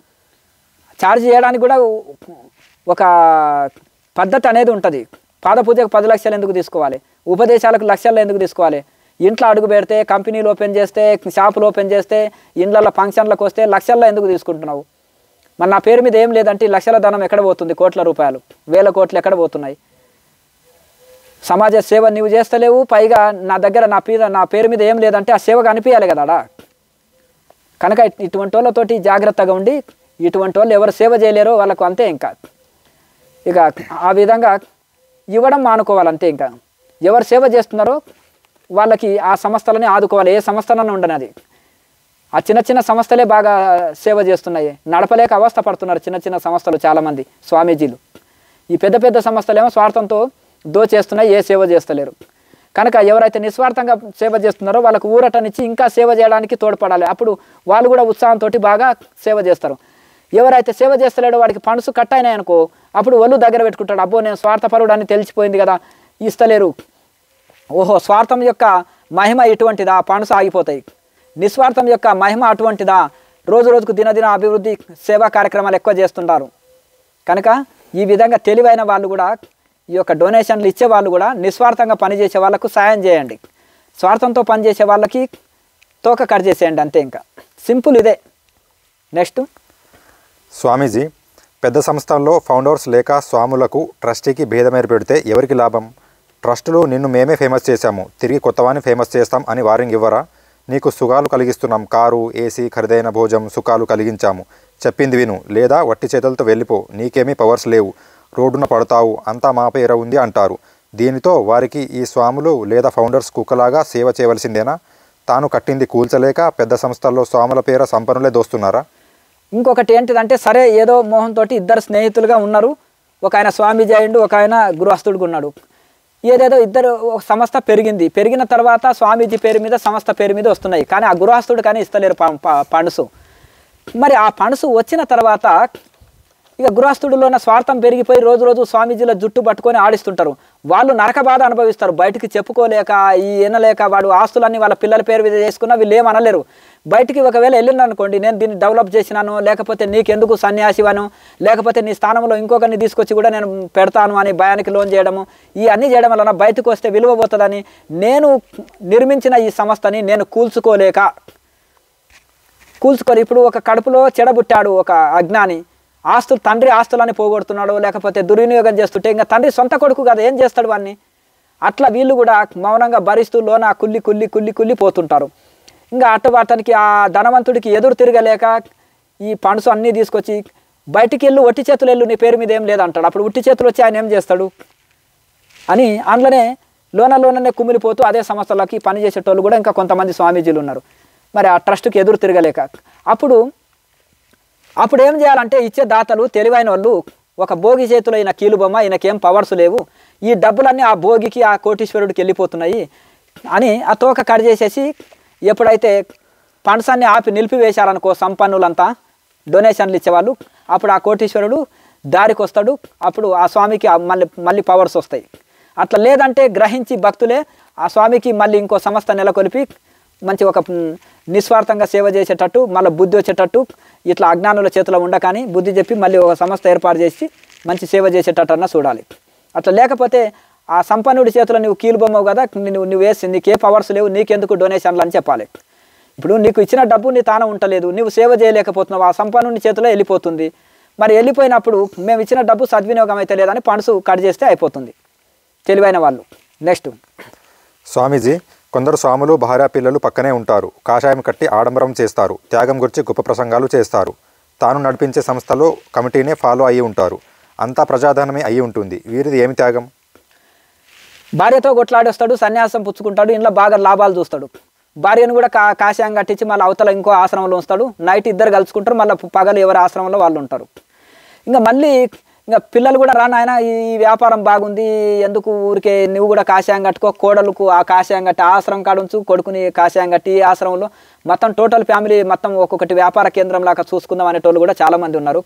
ఛార్జ్ చేయడానికి కూడా ఒక పద్ధతి అనేది ఉంటుంది. పాదపూజకు 10 లక్షలు ఎందుకు తీసుకోవాలి? ఉపదేశాలకు లక్షల్లో ఎందుకు తీసుకోవాలి? ఇంట్లో అడుగు పెడితే, కంపెనీలు ఓపెన్ చేస్తే, షాపులు ఓపెన్ చేస్తే, ఇండ్లలో ఫంక్షన్లకు వస్తే లక్షల్లో ఎందుకు తీసుకుంటున్నావు? మరి నా పేరు మీద ఏం లేదంటే లక్షల ధనం ఎక్కడ పోతుంది? కోట్ల రూపాయలు, వేల కోట్లు ఎక్కడ పోతున్నాయి? సమాజ సేవ నీవు చేస్తలేవు. పైగా నా దగ్గర నా పేరు మీద ఏం లేదంటే ఆ సేవ కనిపించాలి కదా. కనుక ఇటువంటి వాళ్ళతోటి జాగ్రత్తగా ఉండి, ఇటువంటి వాళ్ళు ఎవరు సేవ చేయలేరో వాళ్ళకు అంతే. ఇక ఆ విధంగా ఇవ్వడం మానుకోవాలంతే. ఇంకా ఎవరు సేవ చేస్తున్నారో వాళ్ళకి ఆ సంస్థలని ఆదుకోవాలి. ఏ సంస్థలన్నా ఉండనది. ఆ చిన్న చిన్న సంస్థలే బాగా సేవ చేస్తున్నాయి. నడపలేక అవస్థ పడుతున్నారు చిన్న చిన్న సంస్థలు చాలామంది స్వామీజీలు. ఈ పెద్ద పెద్ద సంస్థలేమో స్వార్థంతో దోచేస్తున్నాయి, ఏ సేవ చేస్తలేరు. కనుక ఎవరైతే నిస్వార్థంగా సేవ చేస్తున్నారో వాళ్ళకు ఊరటనిచ్చి ఇంకా సేవ చేయడానికి తోడ్పడాలి. అప్పుడు వాళ్ళు కూడా ఉత్సాహంతో బాగా సేవ చేస్తారు. ఎవరైతే సేవ చేస్తలేడో వాడికి పనుసు కట్ అయినాయి అనుకో, అప్పుడు ఒళ్ళు దగ్గర పెట్టుకుంటాడు. అబ్బో నేను స్వార్థపరుడు అని తెలిసిపోయింది కదా, ఇస్తలేరు. ఓహో, స్వార్థం యొక్క మహిమ ఇటువంటిదా? పనుసు ఆగిపోతాయి. నిస్వార్థం యొక్క మహిమ అటువంటిదా? రోజు రోజుకు దినదిన అభివృద్ధి సేవా కార్యక్రమాలు ఎక్కువ చేస్తుంటారు. కనుక ఈ విధంగా తెలివైన వాళ్ళు కూడా, ఈ యొక్క డొనేషన్లు ఇచ్చే వాళ్ళు కూడా నిస్వార్థంగా పనిచేసే వాళ్ళకు సాయం చేయండి. స్వార్థంతో పనిచేసే వాళ్ళకి తోక కట్ చేసేయండి అంతే. ఇంకా సింపుల్ ఇదే. నెక్స్ట్, స్వామీజీ, పెద్ద సంస్థల్లో ఫౌండర్స్ లేక స్వాములకు ట్రస్టీకి భేదం ఏర్పడితే ఎవరికి లాభం? ట్రస్టులు నిన్ను మేమే ఫేమస్ చేశాము, తిరిగి కొత్తవాన్ని ఫేమస్ చేస్తాం అని వారింగ్ ఇవ్వరా? నీకు సుఖాలు కలిగిస్తున్నాం, కారు, ఏసీ, ఖరీదైన భోజనం, సుఖాలు కలిగించాము, చెప్పింది విను, లేదా వట్టి చేతులతో వెళ్ళిపో, నీకేమీ పవర్స్ లేవు, రోడ్డున పడతావు, అంతా మా పేర ఉంది అంటారు. దీనితో వారికి ఈ స్వాములు లేదా ఫౌండర్స్ కుక్కలాగా సేవ చేయవలసిందేనా? తాను కట్టింది కూల్చలేక పెద్ద సంస్థల్లో స్వాముల పేర సంపన్నులే దోస్తున్నారా? ఇంకొకటి ఏంటిదంటే, సరే ఏదో మోహంతో ఇద్దరు స్నేహితులుగా ఉన్నారు. ఒక ఆయన స్వామీజీ అయ్యిండు, ఒక ఆయన గృహస్థుడిగా ఉన్నాడు. ఏదేదో ఇద్దరు సంస్థ పెరిగిన తర్వాత స్వామీజీ పేరు మీద సంస్థ పేరు మీద వస్తున్నాయి. కానీ ఆ గృహస్థుడు కానీ ఇస్తలేరు పణుసు. మరి ఆ పణుసు వచ్చిన తర్వాత ఇక గృహస్థుడిలోన స్వార్థం పెరిగిపోయి రోజు రోజు స్వామీజీల జుట్టు పట్టుకొని ఆడిస్తుంటారు. వాళ్ళు నరక బాధ అనుభవిస్తారు. బయటికి చెప్పుకోలేక, ఈ వినలేక, వాడు ఆస్తులన్నీ వాళ్ళ పిల్లల పేరు మీద చేసుకున్నా వీళ్ళు ఏమనలేరు. బయటికి ఒకవేళ వెళ్ళిందనుకోండి, నేను దీన్ని డెవలప్ చేసినాను, లేకపోతే నీకెందుకు సన్యాసివను, లేకపోతే నీ స్థానంలో ఇంకొకరిని తీసుకొచ్చి కూడా నేను పెడతాను అని భయానికి లోన్ చేయడము, ఈ అన్నీ చేయడం వలన బయటకు వస్తే విలువ పోతుందని నేను నిర్మించిన ఈ సంస్థని నేను కూల్చుకోలేక ఇప్పుడు ఒక కడుపులో చెడబుట్టాడు ఒక అజ్ఞాని, తండ్రి ఆస్తులని పోగొడుతున్నాడు, లేకపోతే దుర్వినియోగం చేస్తుంటే ఇంకా తండ్రి సొంత కొడుకు కదా, ఏం చేస్తాడు వాడిని? అట్లా వీళ్ళు కూడా మౌనంగా భరిస్తూ లోన కుల్లి పోతుంటారు. ఇంకా అతనికి ఆ ధనవంతుడికి ఎదురు తిరగలేక ఈ పణుసు అన్నీ తీసుకొచ్చి బయటికి వెళ్ళు, ఒట్టి చేతులు వెళ్ళు, నీ పేరు మీద ఏం లేదంటాడు. అప్పుడు ఒట్టి చేతులు వచ్చి ఆయన ఏం చేస్తాడు అని అందులోనే లోననే కుమిలిపోతూ అదే సంస్థలకి పనిచేసేటోళ్ళు కూడా ఇంకా కొంతమంది స్వామీజీలు ఉన్నారు. మరి ఆ ట్రస్ట్కి ఎదురు తిరగలేక అప్పుడు ఏం చేయాలంటే, ఇచ్చే దాతలు తెలివైన వాళ్ళు ఒక భోగి చేతిలో ఈయన కీలుబొమ్మ, ఈయనకేం పవర్స్ లేవు, ఈ డబ్బులన్నీ ఆ భోగికి ఆ కోటీశ్వరుడికి వెళ్ళిపోతున్నాయి అని ఆ తోక కట్ చేసేసి ఎప్పుడైతే పణసాన్ని నిలిపివేశారనుకో సంపన్నులంతా డొనేషన్లు ఇచ్చేవాళ్ళు, అప్పుడు ఆ కోటీశ్వరుడు దారికి వస్తాడు. అప్పుడు ఆ స్వామికి మళ్ళీ పవర్స్ వస్తాయి. అట్లా లేదంటే గ్రహించి భక్తులే ఆ స్వామికి మళ్ళీ ఇంకో సంస్థ నెలకొల్పి మంచి ఒక నిస్వార్థంగా సేవ చేసేటట్టు, మళ్ళీ బుద్ధి వచ్చేటట్టు, ఇట్లా అజ్ఞానుల చేతిలో ఉండకాని బుద్ధి చెప్పి మళ్ళీ ఒక సంస్థ ఏర్పాటు చేసి మంచి సేవ చేసేటట్టు అన్నా చూడాలి. అట్లా లేకపోతే ఆ సంపన్నుడి చేతిలో నువ్వు కీలుబొమ్మవు కదా, నువ్వు వేసి నీకే పవర్స్ లేవు, నీకెందుకు డొనేషన్లు అని చెప్పాలి. ఇప్పుడు నీకు ఇచ్చిన డబ్బు నీ తాను ఉండలేదు, నువ్వు సేవ చేయలేకపోతున్నావు, ఆ సంపన్నుడి చేతిలో వెళ్ళిపోతుంది. మరి వెళ్ళిపోయినప్పుడు మేము ఇచ్చిన డబ్బు సద్వినియోగం అయితే లేదని పణుసు కట్ చేస్తే అయిపోతుంది. తెలివైన వాళ్ళు. నెక్స్ట్ స్వామీజీ, కొందరు స్వాములు భార్య పిల్లలు పక్కనే ఉంటారు. కాషాయం కట్టి ఆడంబరం చేస్తారు. త్యాగం గురించి గొప్ప ప్రసంగాలు చేస్తారు. తాను నడిపించే సంస్థలో కమిటీనే ఫాలో అయ్యి ఉంటారు. అంతా ప్రజాధనమే అయి ఉంటుంది. వీరిది ఏమి త్యాగం? భార్యతో కొట్లాడేస్తాడు, సన్యాసం పుచ్చుకుంటాడు, ఇంట్లో బాగా లాభాలు చూస్తాడు. భార్యను కూడా కాషాయం కట్టించి మళ్ళీ అవతల ఇంకో ఆశ్రమంలో ఉంచుతాడు. నైట్ ఇద్దరు కలుసుకుంటారు, మళ్ళీ పగలు ఎవరి ఆశ్రమంలో వాళ్ళు ఉంటారు. ఇంకా మళ్ళీ ఇంకా పిల్లలు కూడా నాయన ఈ వ్యాపారం బాగుంది, ఎందుకు ఊరికే నువ్వు కూడా కాషాయం కట్టుకో, కోడలకు ఆ కాషాయం కట్టి ఆశ్రమం కాడ ఉంచు, కొడుకుని కాషాయం కట్టి ఈ ఆశ్రమంలో మొత్తం టోటల్ ఫ్యామిలీ మొత్తం ఒక్కొక్కటి వ్యాపార కేంద్రం లాగా చూసుకుందాం అనేటోళ్ళు కూడా చాలామంది ఉన్నారు.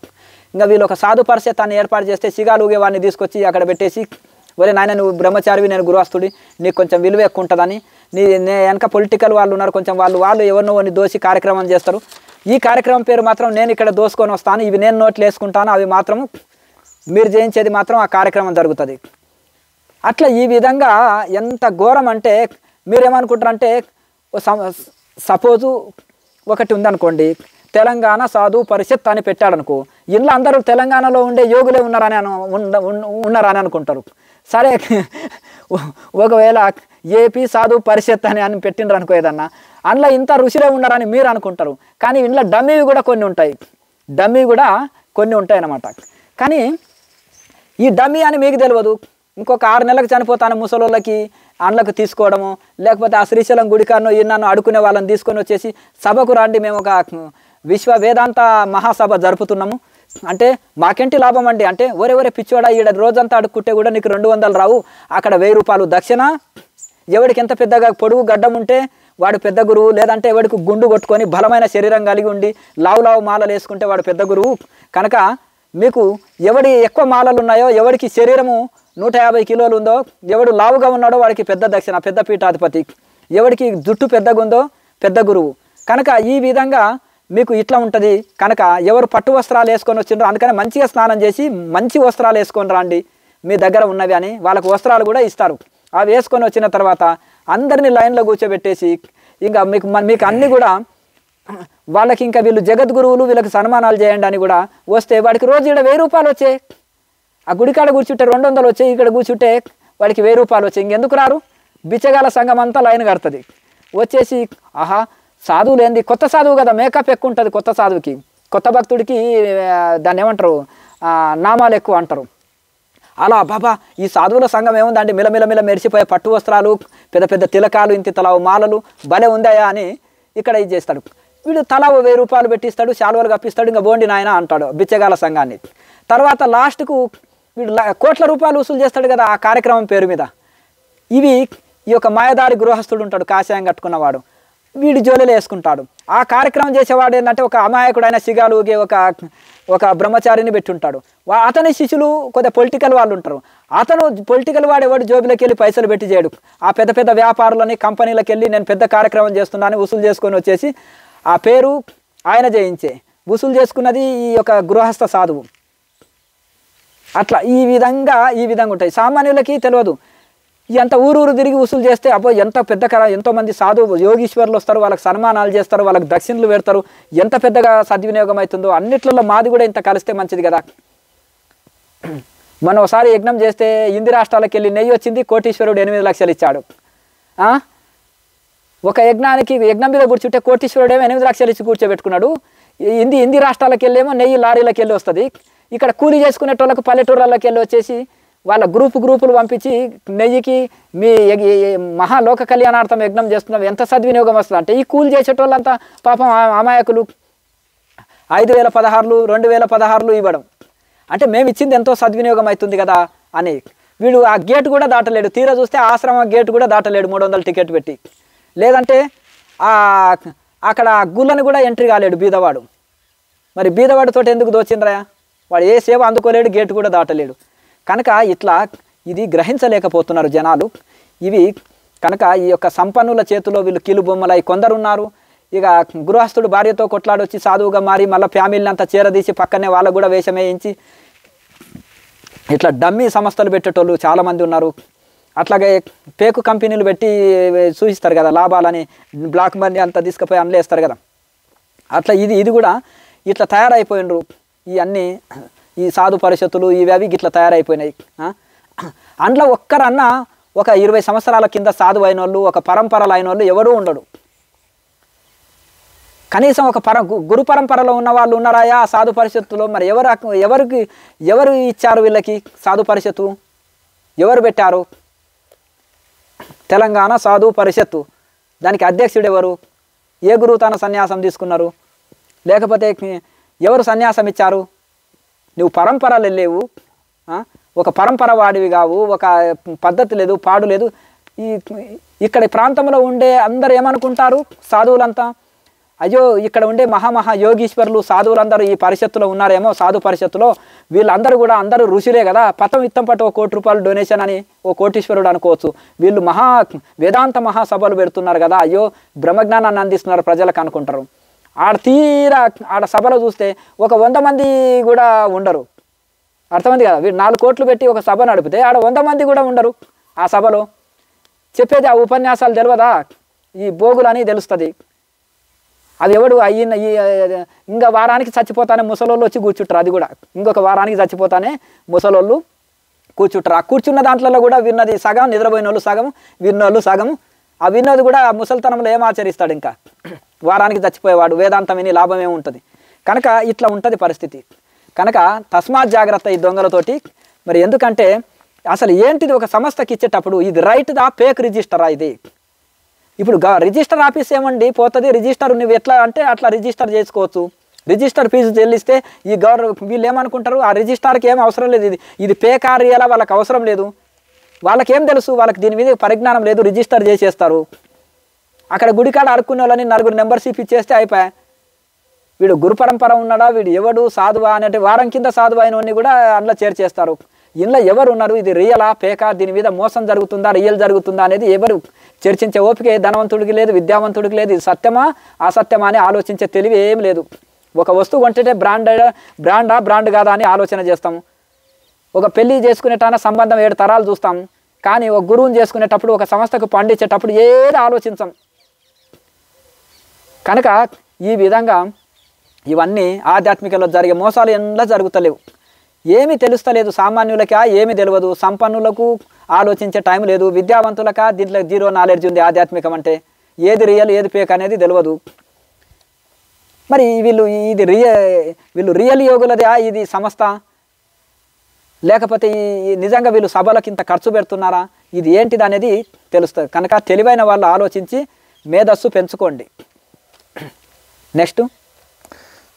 ఇంకా వీళ్ళు ఒక సాధు పరిషత్తాన్ని ఏర్పాటు చేస్తే సిగాలుగే వాడిని తీసుకొచ్చి అక్కడ పెట్టేసి, ఒరే నాయన నువ్వు బ్రహ్మచారివి, నేను గురువస్తుడి, నీకు కొంచెం విలువ ఎక్కువ ఉంటుందని, వెనక పొలిటికల్ వాళ్ళు ఉన్నారు కొంచెం, వాళ్ళు ఎవరినో దోసి కార్యక్రమం చేస్తారు. ఈ కార్యక్రమం పేరు మాత్రం నేను ఇక్కడ దోసుకొని వస్తాను, ఇవి నేను నోట్లు వేసుకుంటాను, అవి మాత్రం మీరు చేయించేది మాత్రం ఆ కార్యక్రమం జరుగుతుంది. అట్లా ఈ విధంగా ఎంత ఘోరం అంటే మీరేమనుకుంటారంటే, సపోజు ఒకటి ఉందనుకోండి, తెలంగాణ సాధు పరిషత్ అని పెట్టాడనుకో, ఇంట్లో అందరూ తెలంగాణలో ఉండే యోగులే ఉన్నారని అనుకుంటారు. సరే ఒకవేళ ఏపీ సాధు పరిషత్ అని పెట్టిండ్రు అనుకో ఏదన్నా, అందులో ఇంత ఋషులే ఉన్నారని మీరు అనుకుంటారు. కానీ ఇంట్లో డమ్మీవి కూడా కొన్ని ఉంటాయి అన్నమాట. కానీ ఈ డమ్మీ అని మీకు తెలియదు. ఇంకొక 6 నెలలకు చనిపోతాను ముసలోళ్ళకి అండ్లకు తీసుకోవడము, లేకపోతే ఆ శ్రీశైలం గుడికాను ఈయనను అడుకునే వాళ్ళని తీసుకొని వచ్చేసి సభకు రండి, మేము ఒక విశ్వ వేదాంత మహాసభ జరుపుతున్నాము అంటే మాకేంటి లాభం అండి అంటే, ఒరే పిచ్చోడా, ఈడ రోజంతా అడుక్కుంటే కూడా నీకు 200 రావు, అక్కడ 1000 రూపాయలు దక్షిణ. ఎవడికి ఎంత పెద్దగా పొడుగు గడ్డం ఉంటే వాడు పెద్ద గురువు, లేదంటే ఎవడికి గుండు కొట్టుకొని బలమైన శరీరం కలిగి ఉండి లావు మాలలు వేసుకుంటే వాడు పెద్ద గురువు. కనుక మీకు ఎవడి ఎక్కువ మాలలు ఉన్నాయో, ఎవడికి శరీరము 150 కిలోలు ఉందో, ఎవడు లావుగా ఉన్నాడో వాడికి పెద్ద దక్షిణ, పెద్ద పీఠాధిపతి. ఎవడికి జుట్టు పెద్దగా ఉందో పెద్ద గురువు. కనుక ఈ విధంగా మీకు ఇట్లా ఉంటుంది. కనుక ఎవరు పట్టు వస్త్రాలు వేసుకొని వచ్చిండ్రో, అందుకని మంచిగా స్నానం చేసి మంచి వస్త్రాలు వేసుకొని రండి మీ దగ్గర ఉన్నవి అని వాళ్ళకు వస్త్రాలు కూడా ఇస్తారు. అవి వేసుకొని వచ్చిన తర్వాత అందరినీ లైన్లో కూర్చోబెట్టేసి ఇంకా మీకు అన్నీ కూడా వాళ్ళకి ఇంకా వీళ్ళు జగద్గురువులు, వీళ్ళకి సన్మానాలు చేయండి అని కూడా వస్తే వాడికి రోజు ఇక్కడ 1000 రూపాయలు వచ్చాయి. ఆ గుడికాడ కూర్చుంటే 200 వచ్చాయి, ఇక్కడ కూర్చుంటే వాడికి 1000 రూపాయలు వచ్చాయి. ఇంకెందుకు రారు? బిచ్చగాల సంఘం అంతా లైన్ కడుతుంది. వచ్చేసి ఆహా సాధువులు ఏంది, కొత్త సాధువు కదా, మేకప్ ఎక్కువ ఉంటుంది కొత్త సాధువుకి, కొత్త భక్తుడికి దాన్ని ఏమంటారు నామాలు ఎక్కువ అంటారు. అలా బాబా ఈ సాధువుల సంఘం ఏముందండి, మిలమిల మెరిసిపోయే పట్టు వస్త్రాలు, పెద్ద పెద్ద తిలకాలు, ఇంత తలావు మాలలు భలే ఉందాయా అని ఇక్కడ ఇది చేస్తాడు. వీడు తలా 1000 రూపాయలు పెట్టిస్తాడు, శాలువలు కప్పిస్తాడు, ఇంకా బోండి నాయన అంటాడు బిచ్చగాల సంఘాన్ని. తర్వాత లాస్ట్కు వీడు కోట్ల రూపాయలు వసూలు చేస్తాడు కదా ఆ కార్యక్రమం పేరు మీద. ఈ యొక్క మాయదారి గృహస్థుడు ఉంటాడు కాషాయం కట్టుకున్నవాడు, వీడి జోలిలో వేసుకుంటాడు. ఆ కార్యక్రమం చేసేవాడు ఏంటంటే ఒక అమాయకుడైన సిగాలు ఊగే ఒక బ్రహ్మచారిని పెట్టుంటాడు. అతని శిష్యులు కొద్దిగా పొలిటికల్ వాళ్ళు ఉంటారు. అతను పొలిటికల్ వాడు ఎవడు జోబులోకి వెళ్ళి పైసలు పెట్టి చేయడు. ఆ పెద్ద పెద్ద వ్యాపారులని కంపెనీలకు వెళ్ళి నేను పెద్ద కార్యక్రమం చేస్తున్నాను వసూలు చేసుకొని వచ్చేసి ఆ పేరు ఆయన చేయించే వసూలు చేసుకున్నది ఈ యొక్క గృహస్థ సాధువు. అట్లా ఈ విధంగా ఉంటాయి. సామాన్యులకి తెలియదు. ఎంత ఊరు తిరిగి వసూలు చేస్తే అబ్బో ఎంత పెద్ద ఎంతోమంది సాధువు యోగీశ్వరులు వస్తారు, వాళ్ళకి సన్మానాలు చేస్తారు, వాళ్ళకి దక్షిణలు పెడతారు, ఎంత పెద్దగా సద్వినియోగం అవుతుందో. అన్నిట్లలో మాది కూడా ఇంత కలిస్తే మంచిది కదా. మనం ఒకసారి యజ్ఞం చేస్తే హిందీ రాష్ట్రాలకు వెళ్ళి నెయ్యి వచ్చింది, కోటీశ్వరుడు 8 లక్షలు ఇచ్చాడు. ఒక యజ్ఞం మీద కూర్చుంటే కోటీశ్వరుడు ఏమో 8 లక్షలు ఇచ్చి కూర్చోబెట్టుకున్నాడు. హిందీ రాష్ట్రాలకు వెళ్ళేమో నెయ్యి లారీలకు వెళ్ళి వస్తుంది. ఇక్కడ కూలీ చేసుకునేటోళ్ళకు పల్లెటూళ్ళకి వెళ్ళి వచ్చేసి వాళ్ళ గ్రూపులు పంపించి నెయ్యికి మీ మహాలోక కళ్యాణార్థం యజ్ఞం చేస్తున్నాం, ఎంత సద్వినియోగం వస్తుంది అంటే ఈ కూలి చేసేటోళ్ళంతా పాపం అమాయకులు 5016 2016 ఇవ్వడం అంటే మేము ఇచ్చింది ఎంతో సద్వినియోగం అవుతుంది కదా అని. వీడు ఆ గేటు కూడా దాటలేడు, తీరా చూస్తే ఆశ్రమ గేటు కూడా దాటలేడు 300 టికెట్ పెట్టి. లేదంటే అక్కడ గుళ్ళని కూడా ఎంట్రీ కాలేడు బీదవాడు. మరి బీదవాడితో ఎందుకు దోచిండ్రా? వాడు ఏ సేవ అందుకోలేడు, గేటు కూడా దాటలేడు. కనుక ఇట్లా ఇది గ్రహించలేకపోతున్నారు జనాలు. ఇవి కనుక ఈ యొక్క సంపన్నుల చేతిలో వీళ్ళు కీలుబొమ్మలై కొందరున్నారు. ఇక గృహస్థుడు భార్యతో కొట్లాడొచ్చి సాధువుగా మారి మళ్ళీ ఫ్యామిలీని అంతా చేరదీసి పక్కనే వాళ్ళకు కూడా వేషం వేయించి ఇట్లా డమ్మీ సంస్థలు పెట్టేటోళ్ళు చాలామంది ఉన్నారు. అట్లాగే పేకు కంపెనీలు పెట్టి సూచిస్తారు కదా లాభాలని, బ్లాక్ మనీ అంతా తీసుకుపోయి అనలేస్తారు కదా. అట్లా ఇది కూడా ఇట్లా తయారైపోయినరు. ఈ సాధు పరిషత్తులు ఇవి ఇట్లా తయారైపోయినాయి. అందులో ఒక్కరన్నా ఒక 20 సంవత్సరాల కింద సాధువు అయిన వాళ్ళు, ఒక పరంపరలు అయిన వాళ్ళు ఎవడూ ఉండడు. కనీసం ఒక గురు పరంపరలో ఉన్న వాళ్ళు ఉన్నారాయా సాధు పరిషత్తులో? మరి ఎవరు ఇచ్చారు వీళ్ళకి సాధు పరిషత్తు? ఎవరు పెట్టారు? తెలంగాణ సాధు పరిషత్తు, దానికి అధ్యక్షుడు ఎవరు? ఏ గురువు తన సన్యాసం తీసుకున్నారు? లేకపోతే ఎవరు సన్యాసం ఇచ్చారు? నువ్వు పరంపరలు వెళ్ళేవు, ఒక పరంపర వాడివి కావు, ఒక పద్ధతి లేదు, పాడు లేదు. ఇక్కడ ప్రాంతంలో ఉండే అందరు ఏమనుకుంటారు? సాధువులంతా అయ్యో ఇక్కడ ఉండే మహా యోగీశ్వరులు సాధువులందరూ ఈ పరిషత్తులో ఉన్నారేమో, సాధు పరిషత్తులో వీళ్ళందరూ కూడా అందరూ ఋషులే కదా, పతం ఇత్తం పట్టు 1 కోటి రూపాయలు డొనేషన్ అని ఓ కోటీశ్వరుడు అనుకోవచ్చు. వీళ్ళు వేదాంత మహాసభలు పెడుతున్నారు కదా, అయ్యో బ్రహ్మజ్ఞానాన్ని అందిస్తున్నారు ప్రజలకు అనుకుంటారు. ఆడ సభలో చూస్తే ఒక 100 మంది కూడా ఉండరు. అర్థమైంది కదా? వీడు 4 కోట్లు పెట్టి ఒక సభ నడిపితే ఆడ 100 మంది కూడా ఉండరు ఆ సభలో. చెప్పేది ఆ ఉపన్యాసాలు తెలియదా? ఈ బోగులని తెలుస్తుంది. అది ఎవడు ఇంకా వారానికి చచ్చిపోతానే ముసలోళ్ళు వచ్చి కూర్చుంటారు. అది కూడా ఇంకొక వారానికి చచ్చిపోతానే ముసలోళ్ళు కూర్చుంటారు. ఆ కూర్చున్న దాంట్లో కూడా విన్నది సగం, నిద్రపోయిన వాళ్ళు సగం, విన్నోళ్ళు సగం. ఆ విన్నోది కూడా ముసలితనంలో ఏం ఆచరిస్తాడు? ఇంకా వారానికి చచ్చిపోయేవాడు వేదాంతం విని లాభం ఏముంటుంది? కనుక ఇట్లా ఉంటుంది పరిస్థితి. కనుక తస్మాత్ జాగ్రత్త ఈ దొంగలతోటి. మరి ఎందుకంటే అసలు ఏంటిది ఒక సంస్థకి ఇచ్చేటప్పుడు ఇది రైట్దా ఫేక్ రిజిస్టరా? ఇది ఇప్పుడు రిజిస్టర్ ఆఫీస్ ఏమండి పోతుంది, రిజిస్టర్ నువ్వు ఎట్లా అంటే అట్లా రిజిస్టర్ చేసుకోవచ్చు. రిజిస్టర్ ఫీజు చెల్లిస్తే ఈ వీళ్ళు ఏమనుకుంటారు? ఆ రిజిస్టర్కి ఏం అవసరం లేదు, ఇది ఫేక్ రియలా వాళ్ళకి అవసరం లేదు. వాళ్ళకేం తెలుసు? వాళ్ళకి దీని మీద పరిజ్ఞానం లేదు, రిజిస్టర్ చేసేస్తారు. అక్కడ గుడికాడ అడుక్కునే వాళ్ళని 4 మెంబర్షిప్ ఇచ్చేస్తే అయిపోయా. వీడు గురు పరంపర ఉన్నాడా, వీడు ఎవడు సాధువా అనేటి వారం కింద సాధువు అయినవన్నీ కూడా అందులో చేర్చేస్తారు. ఇందులో ఎవరు ఉన్నారు, ఇది రియలా ఫేకా, దీని మీద మోసం జరుగుతుందా రియల్ జరుగుతుందా అనేది ఎవరు చర్చించే ఓపిక ధనవంతుడికి లేదు, విద్యావంతుడికి లేదు. ఇది సత్యమా అసత్యమా అని ఆలోచించే తెలివి ఏం లేదు. ఒక వస్తువు కొంటే బ్రాండ్ కాదా అని ఆలోచన చేస్తాము. ఒక పెళ్లి చేసుకునేటాన సంబంధం 7 తరాలు చూస్తాం. కానీ ఒక గురువుని చేసుకునేటప్పుడు, ఒక సంస్థకు పండించేటప్పుడు ఏది ఆలోచించాం. కనుక ఈ విధంగా ఇవన్నీ ఆధ్యాత్మికలో జరిగే మోసాలు ఎలా జరుగుతలేవు, ఏమీ తెలుస్తలేదు. సామాన్యులకా ఏమీ తెలియదు, సంపన్నులకు ఆలోచించే టైం లేదు, విద్యావంతులకా దీంట్లో 0 నాలెడ్జ్ ఉంది. ఆధ్యాత్మికం అంటే ఏది రియల్ ఏది ఫేక్ అనేది తెలియదు. మరి వీళ్ళు రియల్ యోగులదా ఇది సంస్థ? లేకపోతే నిజంగా వీళ్ళు సభలకు ఇంత ఖర్చు పెడుతున్నారా? ఇది ఏంటిది అనేది తెలుస్తుంది. కనుక తెలివైన వాళ్ళు ఆలోచించి మేధస్సు పెంచుకోండి. నెక్స్ట్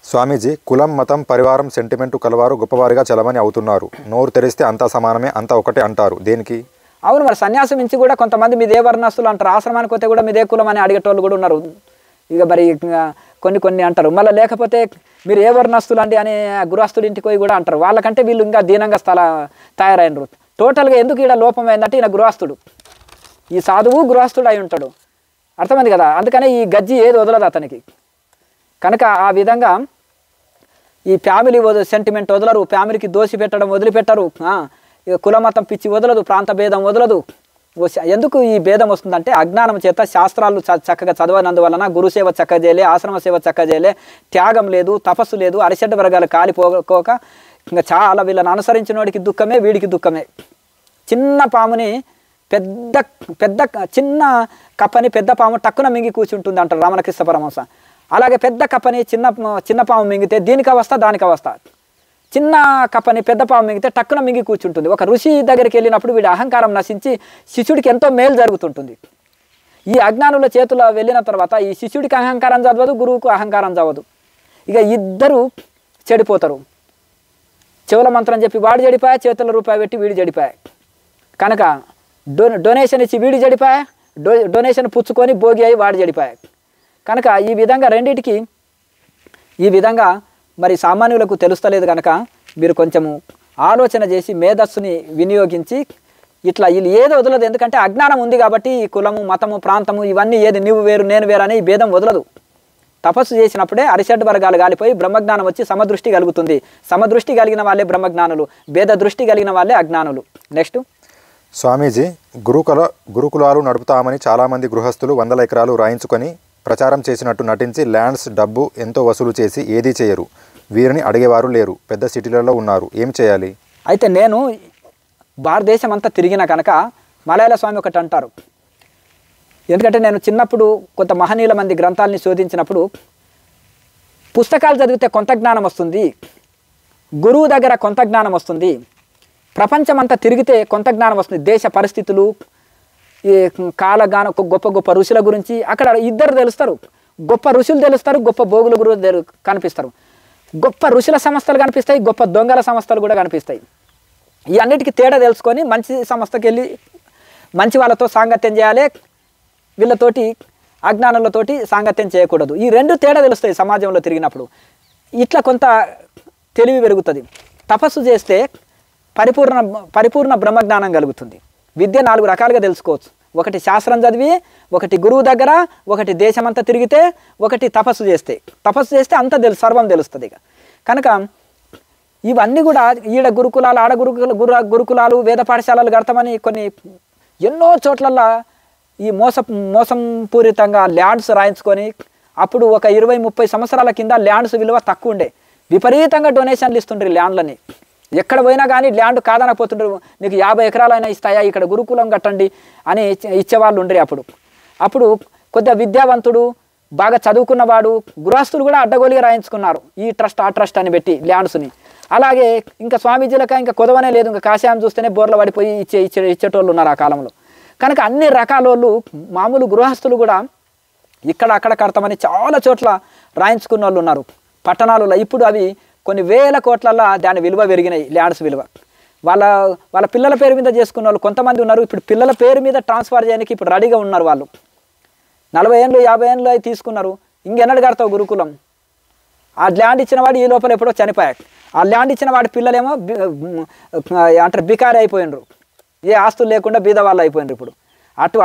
స్వామీజీ, కులం మతం పరివారం సెంటిమెంటు కలవారు గొప్పవారిగా చలమని అవుతున్నారు. నోరు తెరిస్తే అంతా సమానమే, అంతా ఒకటే అంటారు. దేనికి? అవును, మరి సన్యాసం నుంచి కూడా కొంతమంది మీదే వర్ణస్తులు అంటారు. ఆశ్రమానికి పోతే కూడా మీదే కులం అని అడిగేటోళ్ళు కూడా ఉన్నారు. ఇక మరి కొన్ని అంటారు. మళ్ళీ లేకపోతే మీరు ఏ వర్ణస్తులు అండి అని గృహస్థుడి ఇంటికి పోయి కూడా అంటారు. వాళ్ళకంటే వీళ్ళు ఇంకా దీనంగా తయారైనరు. టోటల్గా ఎందుకు ఈడ లోపం అయిందంటే ఈయన గృహస్థుడు, ఈ సాధువు గృహస్థుడు అయి ఉంటాడు. అర్థమైంది కదా? అందుకనే ఈ గజ్జి ఏది వదలదు అతనికి. కనుక ఆ విధంగా ఈ ఫ్యామిలీ సెంటిమెంట్ వదలరు, ఫ్యామిలీకి దోషి పెట్టడం వదిలిపెట్టరు, కులమతం పిచ్చి వదలదు, ప్రాంత భేదం వదలదు. ఎందుకు ఈ భేదం వస్తుందంటే అజ్ఞానం చేత శాస్త్రాలు చక్కగా చదవనందువలన గురుసేవ చక్కగా చేయలే, ఆశ్రమ సేవ చక్కగా చేయలే, త్యాగం లేదు, తపస్సు లేదు, అరిషడ్ వర్గాలు కాలిపోక ఇంకా చాలా వీళ్ళని అనుసరించినోడికి దుఃఖమే, వీడికి దుఃఖమే. చిన్న పాముని పెద్ద చిన్న కప్పని పెద్ద పాము టక్కున మింగి కూర్చుంటుంది అంటారు రామకృష్ణ పరమహంస. అలాగే పెద్ద కప్పని చిన్న పాము మింగితే దీనికి అవస్థ దానికి అవస్థ. చిన్న కప్పని పెద్ద పాము మింగితే టక్కున మింగి కూర్చుంటుంది. ఒక ఋషి దగ్గరికి వెళ్ళినప్పుడు వీడి అహంకారం నశించి శిష్యుడికి ఎంతో మేలు జరుగుతుంటుంది. ఈ అజ్ఞానుల చేతుల్లో వెళ్ళిన తర్వాత ఈ శిష్యుడికి అహంకారం చదవదు, గురువుకు అహంకారం చదవదు. ఇక ఇద్దరు చెడిపోతారు. చెవుల మంత్రం చెప్పి వాడు చెడిపోయా, చేతుల రూపాయి పెట్టి వీడు చెడిపోయా. కనుక డొనేషన్ ఇచ్చి వీడు చెడిపోయా, డొనేషన్ పుచ్చుకొని భోగి అయి వాడు చెడిపోయా. కనుక ఈ విధంగా రెండింటికి ఈ విధంగా మరి సామాన్యులకు తెలుస్తలేదు. కనుక మీరు కొంచెము ఆలోచన చేసి మేధస్సుని వినియోగించి ఇట్లా వీళ్ళు ఏది వదలదు. ఎందుకంటే అజ్ఞానం ఉంది కాబట్టి ఈ కులము మతము ప్రాంతము ఇవన్నీ ఏది నువ్వు వేరు నేను వేరు అని ఈ భేదం వదలదు. తపస్సు చేసినప్పుడే అరిషడ్ వర్గాలు కాలిపోయి బ్రహ్మజ్ఞానం వచ్చి సమదృష్టి కలుగుతుంది. సమదృష్టి కలిగిన వాళ్ళే బ్రహ్మజ్ఞానులు, భేద దృష్టి కలిగిన వాళ్ళే అజ్ఞానులు. నెక్స్ట్ స్వామీజీ, గురుకులాలు నడుపుతామని చాలామంది గృహస్థులు 100 ఎకరాలు రాయించుకొని ప్రచారం చేసినట్టు నటించి ల్యాండ్స్ డబ్బు ఎంతో వసూలు చేసి ఏదీ చేయరు. వీరిని అడిగేవారు లేరు. పెద్ద సిటీలలో ఉన్నారు. ఏం చేయాలి? అయితే నేను భారతదేశం అంతా తిరిగిన కనుక మలయాళ స్వామి ఒకటి అంటారు. ఎందుకంటే నేను చిన్నప్పుడు కొంత మహనీయుల మంది గ్రంథాలని శోధించినప్పుడు పుస్తకాలు చదివితే కొంత జ్ఞానం వస్తుంది, గురువు దగ్గర కొంత జ్ఞానం వస్తుంది, ప్రపంచం అంతా తిరిగితే కొంత జ్ఞానం వస్తుంది. దేశ పరిస్థితులు, ఈ కాలజ్ఞానం, గొప్ప గొప్ప ఋషుల గురించి అక్కడ ఇద్దరు తెలుస్తారు. గొప్ప ఋషులు తెలుస్తారు, గొప్ప భోగుల గురువు కనిపిస్తారు. గొప్ప ఋషుల సంస్థలు కనిపిస్తాయి, గొప్ప దొంగల సంస్థలు కూడా కనిపిస్తాయి. ఈ అన్నిటికీ తేడా తెలుసుకొని మంచి సంస్థకి వెళ్ళి మంచి వాళ్ళతో సాంగత్యం చేయాలి, వీళ్ళతోటి అజ్ఞానులతోటి సాంగత్యం చేయకూడదు. ఈ రెండు తేడా తెలుస్తాయి సమాజంలో తిరిగినప్పుడు. ఇట్లా కొంత తెలివి పెరుగుతుంది. తపస్సు చేస్తే పరిపూర్ణ బ్రహ్మజ్ఞానం కలుగుతుంది. విద్య 4 రకాలుగా తెలుసుకోవచ్చు. ఒకటి శాస్త్రం చదివి, ఒకటి గురువు దగ్గర, ఒకటి దేశమంతా తిరిగితే, ఒకటి తపస్సు చేస్తే అంత సర్వం తెలుస్తుంది. ఇక కనుక ఇవన్నీ కూడా ఈడ గురుకులాలు, ఆడ గురుకులాలు, వేద పాఠశాలలు కడతామని కొన్ని ఎన్నో చోట్లల్లో ఈ మోసం పూరితంగా ల్యాండ్స్ రాయించుకొని, అప్పుడు ఒక 20-30 సంవత్సరాల కింద ల్యాండ్స్ విలువ తక్కువ ఉండే, విపరీతంగా డొనేషన్లు ఇస్తుండ్రు ల్యాండ్లని. ఎక్కడ పోయినా కానీ ల్యాండ్ కాదనకపోతుండ్రు, నీకు 50 ఎకరాలైనా ఇస్తాయా, ఇక్కడ గురుకులం కట్టండి అని ఇచ్చేవాళ్ళు ఉండ్రి. అప్పుడు కొద్దిగా విద్యావంతుడు, బాగా చదువుకున్నవాడు, గృహస్థులు కూడా అడ్డగోలిగా రాయించుకున్నారు ఈ ట్రస్ట్ ఆ ట్రస్ట్ అని పెట్టి ల్యాండ్స్ని. అలాగే ఇంకా స్వామీజీలక ఇంకా కొదవనే లేదు, ఇంకా కాషాయం చూస్తేనే బోర్ల పడిపోయి ఇచ్చేటోళ్ళు ఉన్నారు ఆ కాలంలో. కనుక అన్ని రకాల వాళ్ళు, మామూలు గృహస్థులు కూడా ఇక్కడ అక్కడ కడతామని చాలా చోట్ల రాయించుకున్న వాళ్ళు ఉన్నారు పట్టణాలలో. ఇప్పుడు అవి కొన్ని వేల కోట్లల్లో దాని విలువ పెరిగినాయి, ల్యాండ్స్ విలువ. వాళ్ళ పిల్లల పేరు మీద చేసుకున్న వాళ్ళు కొంతమంది ఉన్నారు. ఇప్పుడు పిల్లల పేరు మీద ట్రాన్స్ఫర్ చేయడానికి ఇప్పుడు రెడీగా ఉన్నారు వాళ్ళు. 40 ఏళ్ళు 50 ఏళ్ళు అవి తీసుకున్నారు. ఇంకెన్నడు కడతావు గురుకులం? ఆ ల్యాండ్ ఇచ్చిన వాడు ఈ లోపల ఎప్పుడో చనిపోయాడు. ఆ ల్యాండ్ ఇచ్చిన వాడి పిల్లలేమో అంటే బికారి అయిపోయినరు, ఏ ఆస్తులు లేకుండా బీద వాళ్ళు అయిపోయినరు. ఇప్పుడు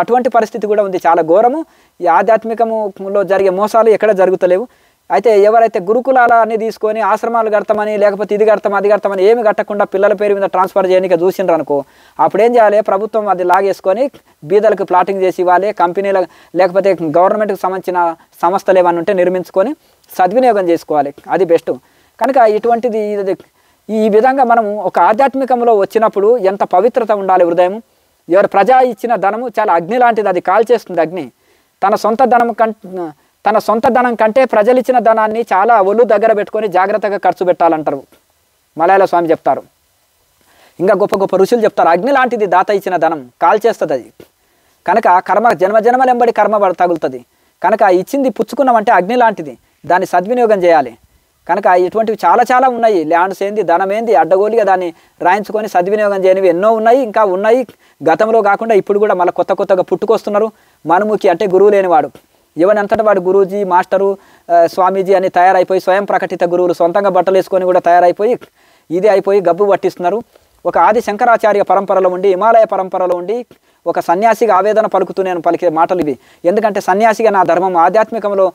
అటువంటి పరిస్థితి కూడా ఉంది, చాలా ఘోరము. ఈ ఆధ్యాత్మికములో జరిగే మోసాలు ఎక్కడ జరుగుతలేవు. అయితే ఎవరైతే గురుకులాల అన్ని తీసుకొని ఆశ్రమాలు కడతామని, లేకపోతే ఇది కడతాం అది కడతామని ఏమి కట్టకుండా పిల్లల పేరు మీద ట్రాన్స్ఫర్ చేయడానికి చూసిండ్రు అనుకో, అప్పుడు ఏం చేయాలి? ప్రభుత్వం అది లాగేసుకొని బీదలకు ప్లాటింగ్ చేసి ఇవ్వాలి. కంపెనీల లేకపోతే గవర్నమెంట్కి సంబంధించిన సంస్థలు ఏమన్నా ఉంటే నిర్మించుకొని సద్వినియోగం చేసుకోవాలి, అది బెస్ట్. కనుక ఇటువంటిది ఈ విధంగా మనము ఒక ఆధ్యాత్మికంలో వచ్చినప్పుడు ఎంత పవిత్రత ఉండాలి హృదయం. ఎవరు ప్రజా ఇచ్చిన ధనము చాలా అగ్ని లాంటిది, అది కాల్చేస్తుంది అగ్ని. తన సొంత ధనం కంటే ప్రజలు ఇచ్చిన ధనాన్ని చాలా ఒళ్ళు దగ్గర పెట్టుకొని జాగ్రత్తగా ఖర్చు పెట్టాలంటారు మలయాళ స్వామి చెప్తారు. ఇంకా గొప్ప గొప్ప ఋషులు చెప్తారు, అగ్ని లాంటిది దాత ఇచ్చిన ధనం, కాల్చేస్తుంది అది. కనుక కర్మ జన్మలెంబడి కర్మ తగులుతుంది. కనుక ఇచ్చింది పుచ్చుకున్నామంటే అగ్ని లాంటిది, దాన్ని సద్వినియోగం చేయాలి. కనుక ఇటువంటివి చాలా ఉన్నాయి. ల్యాండ్స్ ఏంది, ధనం ఏంది, అడ్డగోలిగా దాన్ని రాయించుకొని సద్వినియోగం చేయనివి ఎన్నో ఉన్నాయి, ఇంకా ఉన్నాయి. గతంలో కాకుండా ఇప్పుడు కూడా మళ్ళీ కొత్తగా పుట్టుకొస్తున్నారు. మనుముఖి అంటే గురువు లేనివాడు, ఎవరంతటా వాడు గురూజీ, మాస్టరు, స్వామీజీ అని తయారైపోయి, స్వయం ప్రకటిత గురువులు సొంతంగా బట్టలు వేసుకొని కూడా తయారైపోయి ఇది అయిపోయి గబ్బు పట్టిస్తున్నారు. ఒక ఆది శంకరాచార్య పరంపరలో ఉండి, హిమాలయ పరంపరలో ఉండి ఒక సన్యాసిగా ఆవేదన పలుకుతూ నేను పలికే మాటలు ఇవి. ఎందుకంటే సన్యాసిగా నా ధర్మం, ఆధ్యాత్మికంలో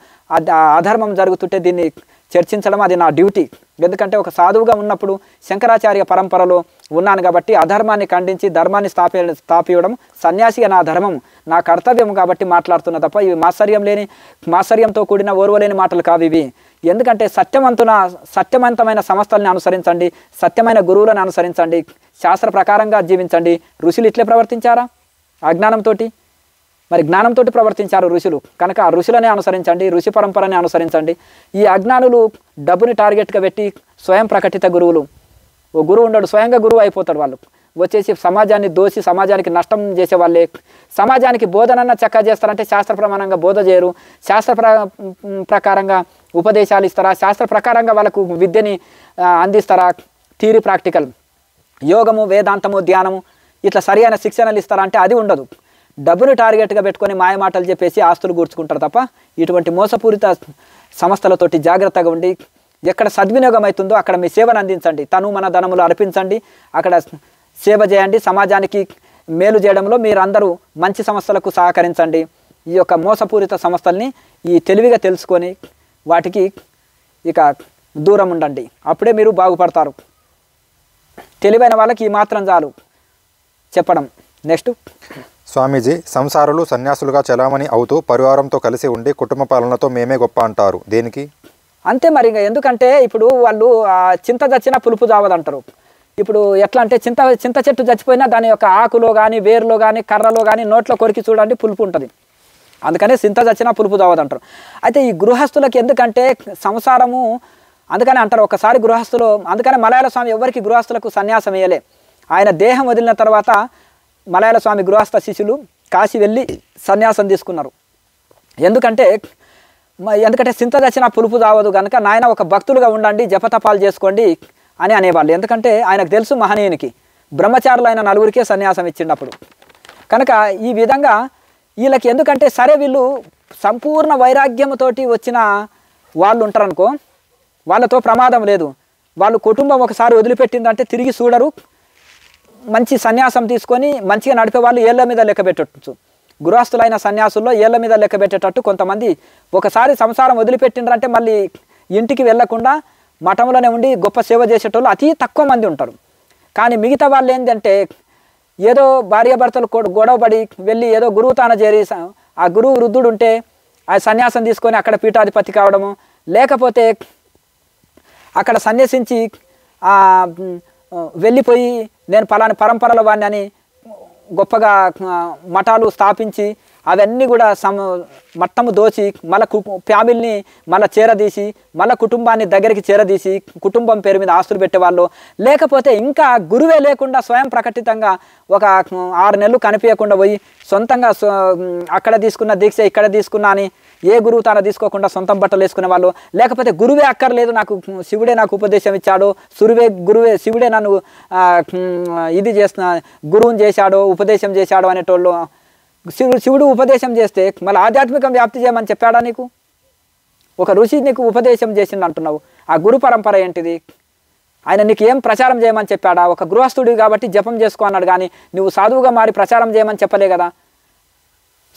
అధర్మం జరుగుతుంటే దీన్ని చర్చించడం అది నా డ్యూటీ. ఎందుకంటే ఒక సాధువుగా ఉన్నప్పుడు శంకరాచార్య పరంపరలో ఉన్నాను కాబట్టి అధర్మాన్ని ఖండించి ధర్మాన్ని స్థాపించడం సన్యాసిగా నా ధర్మం, నా కర్తవ్యం కాబట్టి మాట్లాడుతున్నా తప్ప ఇవి మాత్సర్యంతో కూడిన ఓర్వలేని మాటలు కావు ఇవి. ఎందుకంటే సత్యవంతమైన సంస్థల్ని అనుసరించండి, సత్యమైన గురువులను అనుసరించండి, శాస్త్ర ప్రకారంగా జీవించండి. ఋషులు ఇట్లే ప్రవర్తించారా? అజ్ఞానంతో, మరి జ్ఞానంతో ప్రవర్తించారు ఋషులు. కనుక ఆ ఋషులనే అనుసరించండి, ఋషి పరంపరని అనుసరించండి. ఈ అజ్ఞానులు డబ్బుని టార్గెట్గా పెట్టి స్వయం ప్రకటిత గురువులు, ఓ గురువు ఉండడు, స్వయంగా గురువు అయిపోతాడు. వాళ్ళు వచ్చేసి సమాజాన్ని దోసి సమాజానికి నష్టం చేసే వాళ్ళే. సమాజానికి బోధనన్న చక్కగా చేస్తారంటే శాస్త్ర ప్రమాణంగా బోధ చేయరు, శాస్త్ర ప్రకారంగా ఉపదేశాలు ఇస్తారా, శాస్త్ర ప్రకారంగా వాళ్ళకు విద్యని అందిస్తారా, థియరీ ప్రాక్టికల్, యోగము వేదాంతము ధ్యానము ఇట్లా సరి అయిన శిక్షణలు ఇస్తారా అంటే అది ఉండదు. డబ్బుని టార్గెట్గా పెట్టుకొని మాయమాటలు చెప్పేసి ఆస్తులు కూర్చుకుంటారు తప్ప ఇటువంటి మోసపూరిత సంస్థలతోటి జాగ్రత్తగా ఉండి ఎక్కడ సద్వినియోగం అవుతుందో అక్కడ మీ సేవను అందించండి, తను మన ధనములు అర్పించండి, అక్కడ సేవ చేయండి, సమాజానికి మేలు చేయడంలో మీరందరూ మంచి సంస్థలకు సహకరించండి. ఈ యొక్క మోసపూరిత సంస్థల్ని ఈ తెలివిగా తెలుసుకొని వాటికి ఇక దూరం ఉండండి, అప్పుడే మీరు బాగుపడతారు. తెలివైన వాళ్ళకి ఈ మాత్రం చాలు చెప్పడం. నెక్స్ట్ స్వామీజీ, సంసారులు సన్యాసులుగా చలామణి అవుతూ పరివారంతో కలిసి ఉండి కుటుంబ పాలనతో మేమే గొప్ప అంటారు, దేనికి? అంతే మరి. ఎందుకంటే ఇప్పుడు వాళ్ళు చింత చచ్చినా పులుపు జావదంటారు. ఇప్పుడు ఎట్లా అంటే చింత చెట్టు చచ్చిపోయినా దాని యొక్క ఆకులో కానీ వేరులో కానీ కర్రలో కానీ నోట్లో కొరికి చూడండి పులుపు ఉంటుంది. అందుకనే చింత చచ్చినా పులుపు తావదంటారు. అయితే ఈ గృహస్థులకి ఎందుకంటే సంసారము అందుకని అంటారు ఒకసారి గృహస్థులు, అందుకని మలయాళ స్వామి ఎవరికి గృహస్థులకు సన్యాసం వేయలే. ఆయన దేహం వదిలిన తర్వాత మలయాళ స్వామి గృహస్థ శిష్యులు కాశీ వెళ్ళి సన్యాసం తీసుకున్నారు. ఎందుకంటే చింత చచ్చినా పులుపు తావదు కనుక నాయన ఒక భక్తులుగా ఉండండి, జపతపాలు చేసుకోండి అని అనేవాళ్ళు. ఎందుకంటే ఆయనకు తెలుసు మహనీయునికి బ్రహ్మచారులైన నలుగురికే సన్యాసం ఇచ్చిండప్పుడు కనుక ఈ విధంగా వీళ్ళకి ఎందుకంటే సరే వీళ్ళు సంపూర్ణ వైరాగ్యంతోటి వచ్చిన వాళ్ళు ఉంటారనుకో, వాళ్ళతో ప్రమాదం లేదు. వాళ్ళు కుటుంబం ఒకసారి వదిలిపెట్టిందంటే తిరిగి చూడరు. మంచి సన్యాసం తీసుకొని మంచిగా నడిపే వాళ్ళు ఏళ్ళ మీద లెక్క పెట్టచ్చు. గృహస్థులైన సన్యాసుల్లో ఏళ్ళ మీద లెక్క పెట్టేటట్టు కొంతమంది ఒకసారి సంసారం వదిలిపెట్టిండ్రంటే మళ్ళీ ఇంటికి వెళ్లకుండా మఠంలోనే ఉండి గొప్ప సేవ చేసేటోళ్ళు అతి తక్కువ మంది ఉంటారు. కానీ మిగతా వాళ్ళు ఏంటంటే ఏదో భార్యాభర్తలు గొడవపడి వెళ్ళి ఏదో గురువు తాన చేరి ఆ గురువు వృద్ధుడు ఉంటే ఆ సన్యాసం తీసుకొని అక్కడ పీఠాధిపతి కావడము, లేకపోతే అక్కడ సన్యసించి వెళ్ళిపోయి నేను పలాని పరంపరల వాడిని అని గొప్పగా మఠాలు స్థాపించి అవన్నీ కూడా మట్టము దోచి మళ్ళీ ఫ్యామిలీని మళ్ళీ చేరదీసి మళ్ళీ కుటుంబాన్ని దగ్గరికి చేరదీసి కుటుంబం పేరు మీద ఆస్తులు పెట్టేవాళ్ళు, లేకపోతే ఇంకా గురువే లేకుండా స్వయం ప్రకటితంగా ఒక 6 నెలలు కనిపించకుండా పోయి సొంతంగా అక్కడ తీసుకున్న దీక్ష ఇక్కడ తీసుకున్నా అని ఏ గురువు తాను తీసుకోకుండా సొంతం బట్టలు వేసుకునే వాళ్ళు, లేకపోతే గురువే అక్కర్లేదు నాకు శివుడే నాకు ఉపదేశం ఇచ్చాడు, గురువే శివుడే నన్ను ఇది చేస్తున్న గురువుని చేశాడు ఉపదేశం చేశాడు అనేటోళ్ళు. శివుడు ఉపదేశం చేస్తే మళ్ళీ ఆధ్యాత్మికం వ్యాప్తి చేయమని చెప్పాడా నీకు? ఒక ఋషి నీకు ఉపదేశం చేసిండు అంటున్నావు, ఆ గురు పరంపర ఏంటిది? ఆయన నీకు ఏం ప్రచారం చేయమని చెప్పాడా? ఒక గృహస్థుడివి కాబట్టి జపం చేసుకో అన్నాడు, కానీ నువ్వు సాధువుగా మారి ప్రచారం చేయమని చెప్పలే కదా.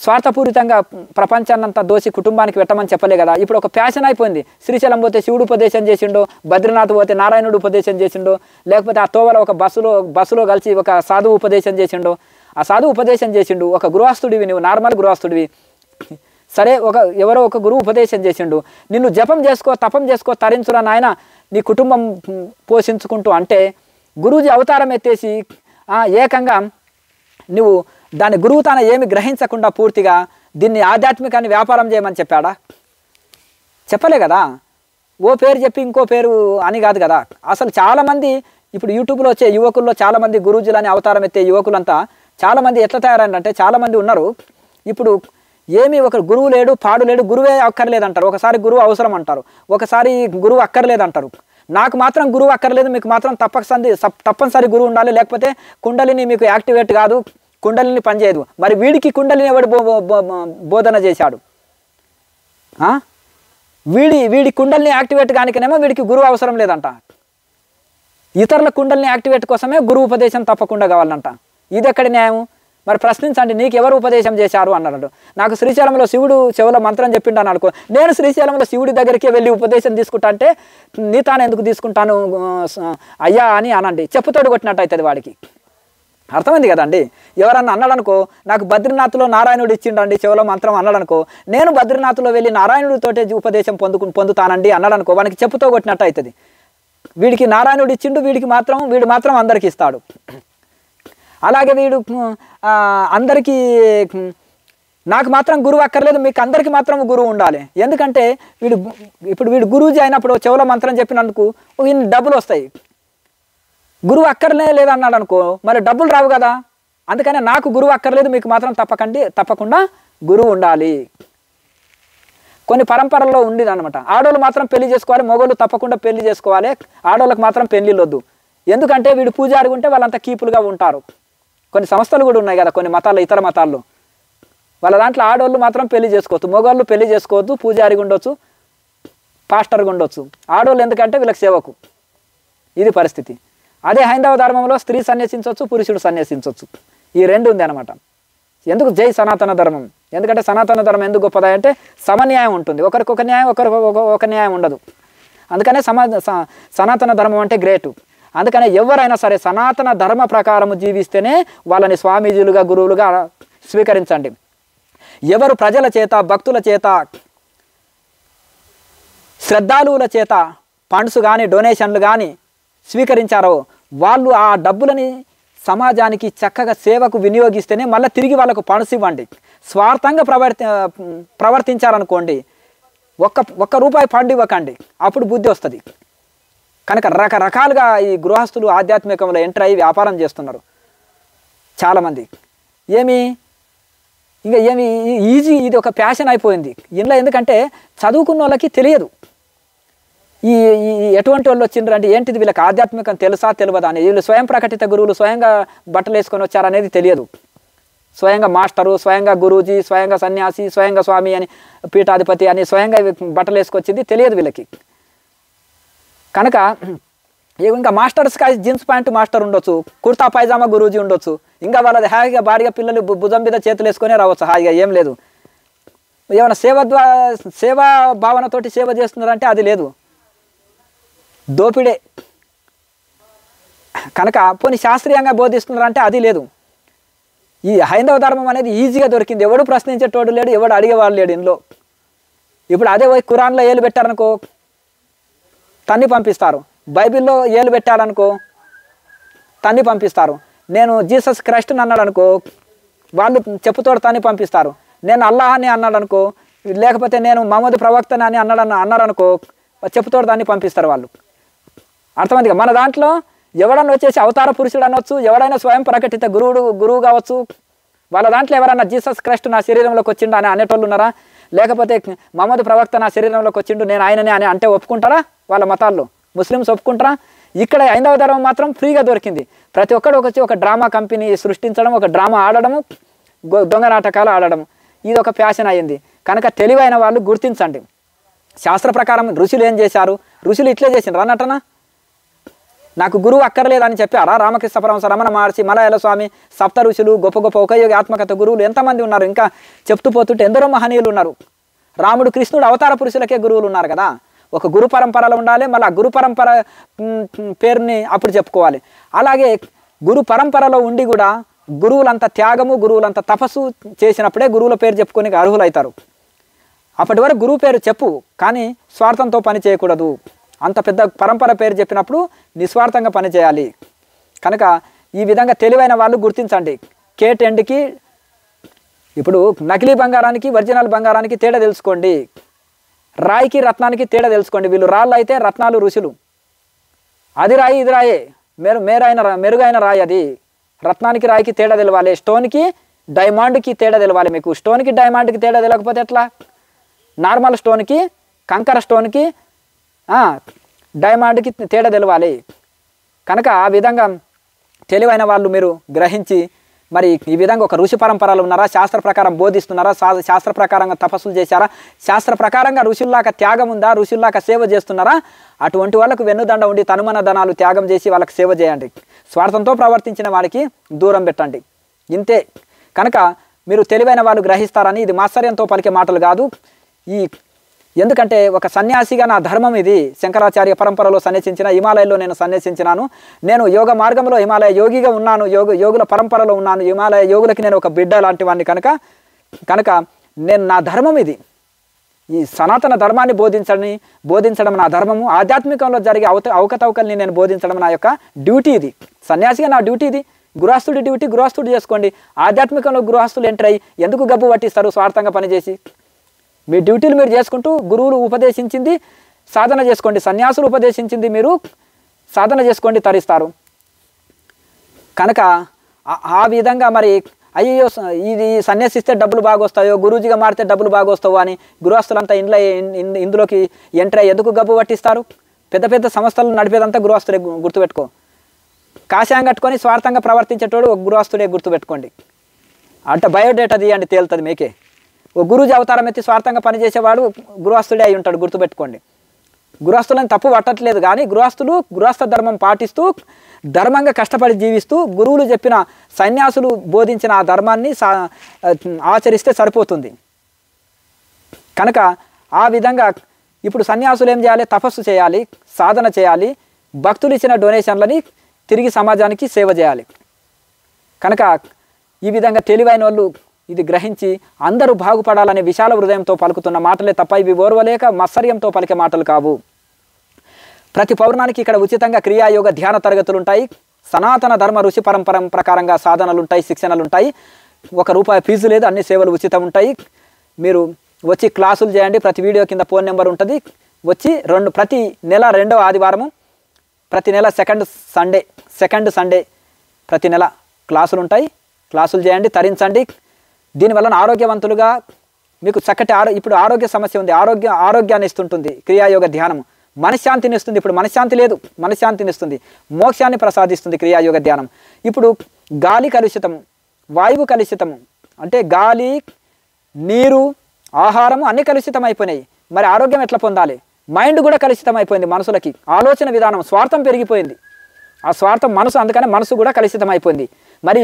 స్వార్థపూరితంగా ప్రపంచాన్నంతా దోసి కుటుంబానికి పెట్టమని చెప్పలే కదా. ఇప్పుడు ఒక ప్యాషన్ అయిపోయింది. శ్రీశైలం పోతే శివుడు ఉపదేశం చేసిండో, బద్రీనాథ్ పోతే నారాయణుడు ఉపదేశం చేసిండో, లేకపోతే ఆ తోవల ఒక బస్సులో కలిసి ఒక సాధువు ఉపదేశం చేసిండో, ఆ సాధువు ఉపదేశం చేసిండు. ఒక గృహస్థుడివి, నువ్వు నార్మల్ గృహస్థుడివి, సరే ఎవరో ఒక గురువు ఉపదేశం చేసిండు, నిన్ను జపం చేసుకో తపం చేసుకో తరించురా నాయన నీ కుటుంబం పోషించుకుంటూ అంటే గురూజీ అవతారం ఎత్తేసి ఏకంగా నువ్వు దాని గురువు తాను ఏమి గ్రహించకుండా పూర్తిగా దీన్ని ఆధ్యాత్మికాన్ని వ్యాపారం చేయమని చెప్పాడా? చెప్పలే కదా. ఓ పేరు చెప్పి ఇంకో పేరు అని కాదు కదా. అసలు చాలామంది ఇప్పుడు యూట్యూబ్లో వచ్చే యువకుల్లో చాలామంది గురూజీలని అవతారం ఎత్తే యువకులంతా చాలామంది ఎట్లా తయారంటే చాలామంది ఉన్నారు. ఇప్పుడు ఏమి ఒక గురువు లేడు పాడు లేడు, గురువే అక్కర్లేదంటారు, ఒకసారి గురువు అవసరం అంటారు, ఒకసారి గురువు అక్కర్లేదంటారు. నాకు మాత్రం గురువు అక్కర్లేదు, మీకు మాత్రం తప్పనిసరి గురువు ఉండాలి, లేకపోతే కుండలిని మీకు యాక్టివేట్ కాదు, కుండలిని పనిచేయదు. మరి వీడికి కుండలిని ఎవడు బోధన చేశాడు? వీడి కుండలిని యాక్టివేట్ కానికనేమో వీడికి గురువు అవసరం లేదంట. ఇతరుల కుండలిని యాక్టివేట్ కోసమే గురువు ఉపదేశం తప్పకుండా కావాలంట. ఇది ఎక్కడి న్యాయం? మరి ప్రశ్నించండి, నీకు ఎవరు ఉపదేశం చేశారు అన్నాడు. నాకు శ్రీశైలంలో శివుడు చెవుల మంత్రం చెప్పిండాను అనుకో, నేను శ్రీశైలంలో శివుడి దగ్గరికి వెళ్ళి ఉపదేశం తీసుకుంటా అంటే నీ తాను ఎందుకు తీసుకుంటాను అయ్యా అని అనండి, చెప్పుతోడు కొట్టినట్టు అవుతుంది వాడికి. అర్థమైంది కదండి. ఎవరన్నా అన్నాడనుకో, నాకు బద్రీనాథ్లో నారాయణుడు ఇచ్చిండండి చెవుల మంత్రం అన్నాడనుకో, నేను బద్రీనాథ్లో వెళ్ళి నారాయణుడితోటే ఉపదేశం పొందుతానండి అన్నాడనుకో, వానికి చెప్పుతో కొట్టినట్టు అవుతుంది. వీడికి నారాయణుడు ఇచ్చిండు, వీడు మాత్రం అందరికి ఇస్తాడు. అలాగే వీడు అందరికీ నాకు మాత్రం గురువు అక్కర్లేదు, మీకు అందరికీ మాత్రం గురువు ఉండాలి. ఎందుకంటే వీడు గురూజీ అయినప్పుడు చెవుల మంత్రం చెప్పినందుకు ఇన్ని డబ్బులు వస్తాయి. గురువు అక్కర్లేదు అన్నాడు అనుకో, మరి డబ్బులు రావు కదా. అందుకనే నాకు గురువు అక్కర్లేదు, మీకు మాత్రం తప్పకుండా గురువు ఉండాలి. కొన్ని పరంపరల్లో ఉండేది అనమాట. ఆడోళ్ళు మాత్రం పెళ్లి చేసుకోవాలి, మగోళ్ళు తప్పకుండా పెళ్లి చేసుకోవాలి, ఆడోళ్ళకి మాత్రం పెళ్లిళ్ళు వద్దు. ఎందుకంటే వీడు పూజారి ఉంటే వాళ్ళంతా కీపులుగా ఉంటారు. కొన్ని సంస్థలు కూడా ఉన్నాయి కదా కొన్ని మతాల్లో, ఇతర మతాల్లో, వాళ్ళ దాంట్లో ఆడోళ్ళు మాత్రం పెళ్లి చేసుకోవద్దు, మగవాళ్ళు పెళ్లి చేసుకోవద్దు, పూజారిగా ఉండొచ్చు, పాస్టర్గా ఉండొచ్చు. ఆడోళ్ళు ఎందుకంటే వీళ్ళకి సేవకు. ఇది పరిస్థితి. అదే హైందవ ధర్మంలో స్త్రీ సన్యసించవచ్చు, పురుషుడు సన్యసించవచ్చు. ఈ రెండు ఉంది అనమాట. ఎందుకు జై సనాతన ధర్మం? ఎందుకంటే సనాతన ధర్మం ఎందుకు గొప్పదా అంటే సమన్యాయం ఉంటుంది, ఒకరికొక న్యాయం, ఒక న్యాయం ఉండదు. అందుకనే సనాతన ధర్మం అంటే గ్రేటు. అందుకనే ఎవరైనా సరే సనాతన ధర్మ ప్రకారము జీవిస్తేనే వాళ్ళని స్వామీజీలుగా గురువులుగా స్వీకరించండి. ఎవరు ప్రజల చేత భక్తుల చేత శ్రద్ధాలువుల చేత ఫండ్స్ కానీ డొనేషన్లు కానీ స్వీకరించారో వాళ్ళు ఆ డబ్బులని సమాజానికి చక్కగా సేవకు వినియోగిస్తేనే మళ్ళీ తిరిగి వాళ్ళకు పణసు ఇవ్వండి. స్వార్థంగా ప్రవర్తించారనుకోండి, ఒక్క రూపాయి పండు ఇవ్వకండి, అప్పుడు బుద్ధి వస్తుంది. కనుక రకరకాలుగా ఈ గృహస్థులు ఆధ్యాత్మికంలో ఎంటర్ అయ్యి వ్యాపారం చేస్తున్నారు చాలామంది. ఏమి ఈజీ, ఇది ఒక ప్యాషన్ అయిపోయింది ఇంట్లో. ఎందుకంటే చదువుకున్న వాళ్ళకి తెలియదు ఈ ఎటువంటి వాళ్ళు వచ్చిండ్రు అంటే ఏంటిది, వీళ్ళకి ఆధ్యాత్మికం తెలుసా తెలియదా అని. వీళ్ళు స్వయం ప్రకటిత గురువులు స్వయంగా బట్టలు వేసుకొని వచ్చారనేది తెలియదు. స్వయంగా మాస్టరు, స్వయంగా గురూజీ, స్వయంగా సన్యాసి, స్వయంగా స్వామి అని, పీఠాధిపతి అని స్వయంగా బట్టలు వేసుకొచ్చింది తెలియదు వీళ్ళకి. కనుక ఇంకా మాస్టర్స్ కాదు, జీన్స్ ప్యాంటు మాస్టర్ ఉండొచ్చు, కుర్తా పైజామా గురూజీ ఉండొచ్చు, ఇంకా వాళ్ళది హాయిగా భారీగా పిల్లలు భుజం మీద చేతులు వేసుకొని రావచ్చు హాయిగా, ఏం లేదు. ఏమైనా సేవా భావనతోటి సేవ చేస్తున్నారంటే అది లేదు, దోపిడే. కనుక పోనీ శాస్త్రీయంగా బోధిస్తున్నారంటే అది లేదు. ఈ హైందవ ధర్మం అనేది ఈజీగా దొరికింది, ఎవడు ప్రశ్నించేటోడు లేడు, ఎవడు అడిగేవాడు లేడు ఇంట్లో. ఇప్పుడు అదే పోయి ఖురాన్లో ఏలు పెట్టారనుకో తన్ని పంపిస్తారు, బైబిల్లో ఏలు పెట్టారనుకో తన్ని పంపిస్తారు. నేను జీసస్ క్రైస్ట్ అన్నాడు అనుకో వాళ్ళు చెప్పుతోడు తన్ని పంపిస్తారు. నేను అల్లాహ్ అని అన్నాడు అనుకో, లేకపోతే నేను మహమ్మద్ ప్రవక్తని అని అన్నారనుకో చెప్పుతోడు దాన్ని పంపిస్తారు వాళ్ళు. అర్థమైందిగా. మన దాంట్లో ఎవడన్నా వచ్చేసి అవతార పురుషుడు అనవచ్చు, ఎవడైనా స్వయం ప్రకటిత గురువు కావచ్చు. వాళ్ళ దాంట్లో ఎవరన్నా జీసస్ క్రైస్ట్ నా శరీరంలోకి వచ్చిండు అని అనేటోళ్ళు ఉన్నారా? లేకపోతే మహమ్మద్ ప్రవక్త నా శరీరంలోకి వచ్చిండు నేను ఆయననే అని అంటే ఒప్పుకుంటారా? వాళ్ళ మతాల్లో ముస్లిమ్స్ ఒప్పుకుంటారా? ఇక్కడ హైందవ ధర్మం మాత్రం ఫ్రీగా దొరికింది. ప్రతి ఒక్కడు వచ్చి ఒక డ్రామా కంపెనీ సృష్టించడం, ఒక డ్రామా ఆడడము, దొంగ నాటకాలు ఆడడము, ఇది ఒక ఫ్యాషన్ అయ్యింది. కనుక తెలివైన వాళ్ళు గుర్తించండి. శాస్త్ర ప్రకారం ఋషులు ఏం చేశారు? ఋషులు ఇట్లే చేసిండ్రు అన్నట్టనా? నాకు గురువు అక్కర్లేదని చెప్పారా? రామకృష్ణ పరమహంస, రమణ మహర్షి, మలయాళ స్వామి, సప్త ఋషులు, గొప్ప గొప్ప ఉపయోగి ఆత్మకథ గురువులు ఎంతమంది ఉన్నారు? ఇంకా చెప్తూ పోతుంటే ఎందరో మహనీయులు ఉన్నారు. రాముడు, కృష్ణుడు అవతార పురుషులకే గురువులు ఉన్నారు కదా. ఒక గురు పరంపరలో ఉండాలి, మళ్ళీ ఆ గురు పరంపర పేరుని అప్పుడు చెప్పుకోవాలి. అలాగే గురు పరంపరలో ఉండి కూడా గురువులంత త్యాగము, గురువులంత తపస్సు చేసినప్పుడే గురువుల పేరు చెప్పుకొని అర్హులు అవుతారు. అప్పటి వరకు గురువు పేరు చెప్పు, కానీ స్వార్థంతో పని చేయకూడదు. అంత పెద్ద పరంపర పేరు చెప్పినప్పుడు నిస్వార్థంగా పనిచేయాలి. కనుక ఈ విధంగా తెలివైన వాళ్ళు గుర్తించండి. కేటెండ్కి ఇప్పుడు నకిలీ బంగారానికి ఒరిజినల్ బంగారానికి తేడా తెలుసుకోండి. రాయికి రత్నానికి తేడా తెలుసుకోండి. వీళ్ళు రాళ్ళు అయితే, రత్నాలు ఋషులు. అది రాయి, ఇది రాయే, మెరుగైన రాయి అది. రత్నానికి రాయికి తేడా తెలవాలి, స్టోన్కి డైమండ్కి తేడా తెలవాలి. మీకు స్టోన్కి డైమండ్కి తేడా తెలియకపోతే ఎట్లా? నార్మల్ స్టోన్కి, కంకర స్టోన్కి, డైమండ్కి తేడా తెలవాలి. కనుక ఆ విధంగా తెలివైన వాళ్ళు మీరు గ్రహించి మరి ఈ విధంగా ఒక ఋషి పరంపరలు ఉన్నారా? శాస్త్ర ప్రకారం బోధిస్తున్నారా? శాస్త్ర ప్రకారంగా తపస్సులు చేశారా? శాస్త్ర ప్రకారంగా ఋషుల్లాగా త్యాగం ఉందా? ఋషుల్లాగా సేవ చేస్తున్నారా? అటువంటి వాళ్ళకు వెన్నుదండ ఉండి తనుమన ధనాలు త్యాగం చేసి వాళ్ళకి సేవ చేయండి. స్వార్థంతో ప్రవర్తించిన వాడికి దూరం పెట్టండి. ఇంతే. కనుక మీరు తెలివైన వాళ్ళు గ్రహిస్తారని, ఇది మాత్సర్యంతో పలికే మాటలు కాదు. ఎందుకంటే ఒక సన్యాసిగా నా ధర్మం ఇది. శంకరాచార్య పరంపరలో సన్యసించిన, హిమాలయంలో నేను సన్యసించినాను. నేను యోగ మార్గంలో హిమాలయ యోగిగా ఉన్నాను, యోగుల పరంపరలో ఉన్నాను. హిమాలయ యోగులకి నేను ఒక బిడ్డ లాంటి వాడిని. కనుక నేను నా ధర్మం ఇది. ఈ సనాతన ధర్మాన్ని బోధించడం నా ధర్మము. ఆధ్యాత్మికంలో జరిగే అవకతవకల్ని నేను బోధించడం నా యొక్క డ్యూటీ ఇది. సన్యాసిగా నా డ్యూటీ ఇది. గృహస్థుడి డ్యూటీ గృహస్థుడు చేసుకోండి. ఆధ్యాత్మికంలో గృహస్థులు ఎంటర్ అయ్యి ఎందుకు గబ్బు పట్టిస్తారు స్వార్థంగా పనిచేసి? మీ డ్యూటీలు మీరు చేసుకుంటూ గురువులు ఉపదేశించింది సాధన చేసుకోండి. సన్యాసులు ఉపదేశించింది మీరు సాధన చేసుకోండి, తరిస్తారు. కనుక ఆ విధంగా మరి అయ్యో ఇది సన్యాసిస్తే డబ్బులు బాగా వస్తాయో, గురూజీగా మారితే డబ్బులు బాగా వస్తావో అని గృహస్థులంతా ఇందులోకి ఎంటర్ అయ్యి ఎందుకు గబ్బు పట్టిస్తారు? పెద్ద పెద్ద సంస్థలు నడిపేదంతా గృహస్థుడే, గుర్తుపెట్టుకో. కాషాయం కట్టుకొని స్వార్థంగా ప్రవర్తించేటోడు ఒక గృహస్థుడే, గుర్తుపెట్టుకోండి. అంటే బయోడేటా తీయండి, తేలుతుంది మీకే. ఓ గురూజీ అవతారం ఎత్తి స్వార్థంగా పనిచేసేవాడు గృహస్థుడే అయి ఉంటాడు, గుర్తుపెట్టుకోండి. గృహస్థులని తప్పు పట్టట్లేదు, కానీ గృహస్థ ధర్మం పాటిస్తూ ధర్మంగా కష్టపడి జీవిస్తూ గురువులు చెప్పిన, సన్యాసులు బోధించిన ఆ ధర్మాన్ని ఆచరిస్తే సరిపోతుంది. కనుక ఆ విధంగా ఇప్పుడు సన్యాసులు ఏం చేయాలి? తపస్సు చేయాలి, సాధన చేయాలి, భక్తులు ఇచ్చిన డొనేషన్లని తిరిగి సమాజానికి సేవ చేయాలి. కనుక ఈ విధంగా తెలివైన వాళ్ళు ఇది గ్రహించి అందరూ బాగుపడాలనే విశాల హృదయంతో పలుకుతున్న మాటలే తప్ప ఇవి ఓర్వలేక మత్సర్యంతో పలికే మాటలు కావు. ప్రతి పౌర్ణానికి ఇక్కడ ఉచితంగా క్రియాయోగ ధ్యాన తరగతులు ఉంటాయి. సనాతన ధర్మ ఋషి పరంపర ప్రకారంగా సాధనలు ఉంటాయి, శిక్షణలు ఉంటాయి. ₹1 ఫీజు లేదు, అన్ని సేవలు ఉచితం ఉంటాయి. మీరు వచ్చి క్లాసులు చేయండి. ప్రతి వీడియో కింద ఫోన్ నెంబర్ ఉంటుంది. వచ్చి ప్రతి నెల 2వ ఆదివారము, ప్రతి నెల సెకండ్ సండే ప్రతి నెల క్లాసులు ఉంటాయి. క్లాసులు చేయండి, తరించండి. దీనివల్ల ఆరోగ్యవంతులుగా మీకు చక్కటి ఇప్పుడు ఆరోగ్య సమస్య ఉంది, ఆరోగ్యాన్ని ఇస్తుంటుంది క్రియాయోగ ధ్యానము. మనశ్శాంతిని ఇస్తుంది. ఇప్పుడు మనశ్శాంతి లేదు, మనశ్శాంతిని ఇస్తుంది, మోక్షాన్ని ప్రసాదిస్తుంది క్రియాయోగ ధ్యానం. ఇప్పుడు గాలి కలుషితము, వాయువు కలుషితము, అంటే గాలి, నీరు, ఆహారము అన్నీ కలుషితం అయిపోయినాయి. మరి ఆరోగ్యం ఎట్లా పొందాలి? మైండ్ కూడా కలుషితం అయిపోయింది. మనుషులకి ఆలోచన విధానం, స్వార్థం పెరిగిపోయింది. ఆ స్వార్థం మనసు, అందుకనే మనసు కూడా కలుషితం అయిపోయింది. మరి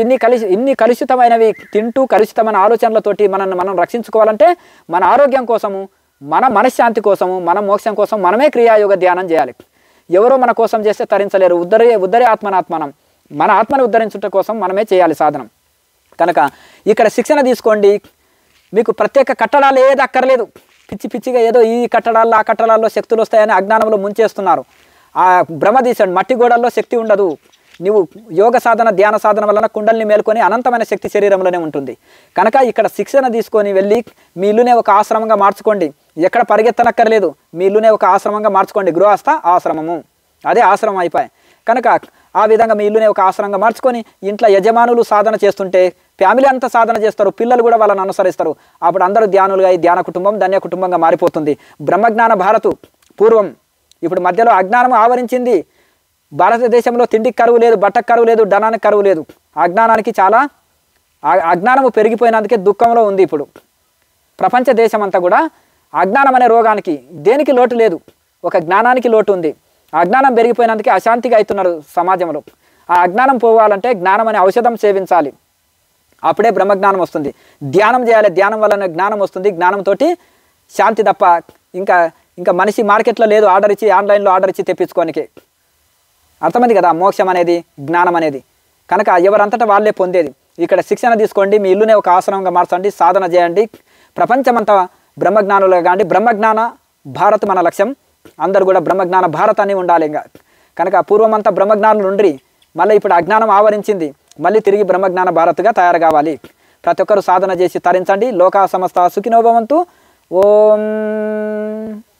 ఇన్ని కలుషితమైనవి తింటూ కలుషితమైన ఆలోచనలతోటి మనం రక్షించుకోవాలంటే మన ఆరోగ్యం కోసము, మన మనశ్శాంతి కోసము, మన మోక్షం కోసం మనమే క్రియాయోగ ధ్యానం చేయాలి. ఎవరో మన కోసం చేస్తే తరించలేరు. ఉద్ధరే ఆత్మనాత్మనం, మన ఆత్మను ఉద్ధరించుట కోసం మనమే చేయాలి సాధనం. కనుక ఇక్కడ శిక్షణ తీసుకోండి. మీకు ప్రత్యేక కట్టడాలు ఏది అక్కర్లేదు. పిచ్చిగా ఏదో ఈ కట్టడాల్లో ఆ కట్టడాల్లో శక్తులు వస్తాయని అజ్ఞానంలో ముంచేస్తున్నారు. ఆ భ్రమ తీసండి. మట్టి గోడల్లో శక్తి ఉండదు. నీవు యోగ సాధన, ధ్యాన సాధన వలన కుండల్ని మేల్కొని అనంతమైన శక్తి శరీరంలోనే ఉంటుంది. కనుక ఇక్కడ శిక్షణ తీసుకొని వెళ్ళి మీ ఇల్లునే ఒక ఆశ్రమంగా మార్చుకోండి. ఎక్కడ పరిగెత్తనక్కర్లేదు. మీ ఇల్లునే ఒక ఆశ్రమంగా మార్చుకోండి. గృహస్థ ఆశ్రమము, అదే ఆశ్రమం అయిపోయాయి. కనుక ఆ విధంగా మీ ఇల్లునే ఒక ఆశ్రమంగా మార్చుకొని ఇంట్లో యజమానులు సాధన చేస్తుంటే ఫ్యామిలీ అంతా సాధన చేస్తారు, పిల్లలు కూడా వాళ్ళని అనుసరిస్తారు. అప్పుడు అందరూ ధ్యానులుగా ఈ ధ్యాన కుటుంబం ధన్య కుటుంబంగా మారిపోతుంది. బ్రహ్మజ్ఞాన భారతు పూర్వం. ఇప్పుడు మధ్యలో అజ్ఞానం ఆవరించింది. భారతదేశంలో తిండికి కరువు లేదు, బట్టకు కరువు లేదు, ధనానికి కరువు లేదు. అజ్ఞానానికి చాలా అజ్ఞానము పెరిగిపోయినందుకే దుఃఖంలో ఉంది. ఇప్పుడు ప్రపంచ దేశం అంతా కూడా అజ్ఞానం అనే రోగానికి, దేనికి లోటు లేదు, ఒక జ్ఞానానికి లోటు ఉంది. అజ్ఞానం పెరిగిపోయినందుకే అశాంతిగా అవుతున్నారు సమాజంలో. ఆ అజ్ఞానం పోవాలంటే జ్ఞానం అనే ఔషధం సేవించాలి. అప్పుడే బ్రహ్మజ్ఞానం వస్తుంది. ధ్యానం చేయాలి, ధ్యానం వలన జ్ఞానం వస్తుంది. జ్ఞానంతో శాంతి తప్ప ఇంకా మనిషి మార్కెట్లో లేదు. ఆర్డర్ ఇచ్చి, ఆన్లైన్లో ఆర్డర్ ఇచ్చి తెప్పించుకోనికి. అర్థమైంది కదా జ్ఞానం అనేది, జ్ఞానం అనేది. కనుక ఎవరంతటా వాళ్ళే పొందేది. ఇక్కడ శిక్షణ తీసుకోండి, మీ ఇల్లునే ఒక ఆశ్రమంగా మార్చండి, సాధన చేయండి. ప్రపంచమంతా బ్రహ్మజ్ఞానులుగా కాండి. బ్రహ్మజ్ఞాన భారత్ మన లక్ష్యం. అందరూ కూడా బ్రహ్మజ్ఞాన భారత్ అని ఉండాలి. ఇంకా కనుక పూర్వమంతా బ్రహ్మజ్ఞానులు ఉండ్రి, మళ్ళీ ఇప్పుడు అజ్ఞానం ఆవరించింది, మళ్ళీ తిరిగి బ్రహ్మజ్ఞాన భారత్గా తయారు కావాలి. ప్రతి ఒక్కరు సాధన చేసి తరించండి. లోకా సమస్త సుఖినో భవంతు. ఓం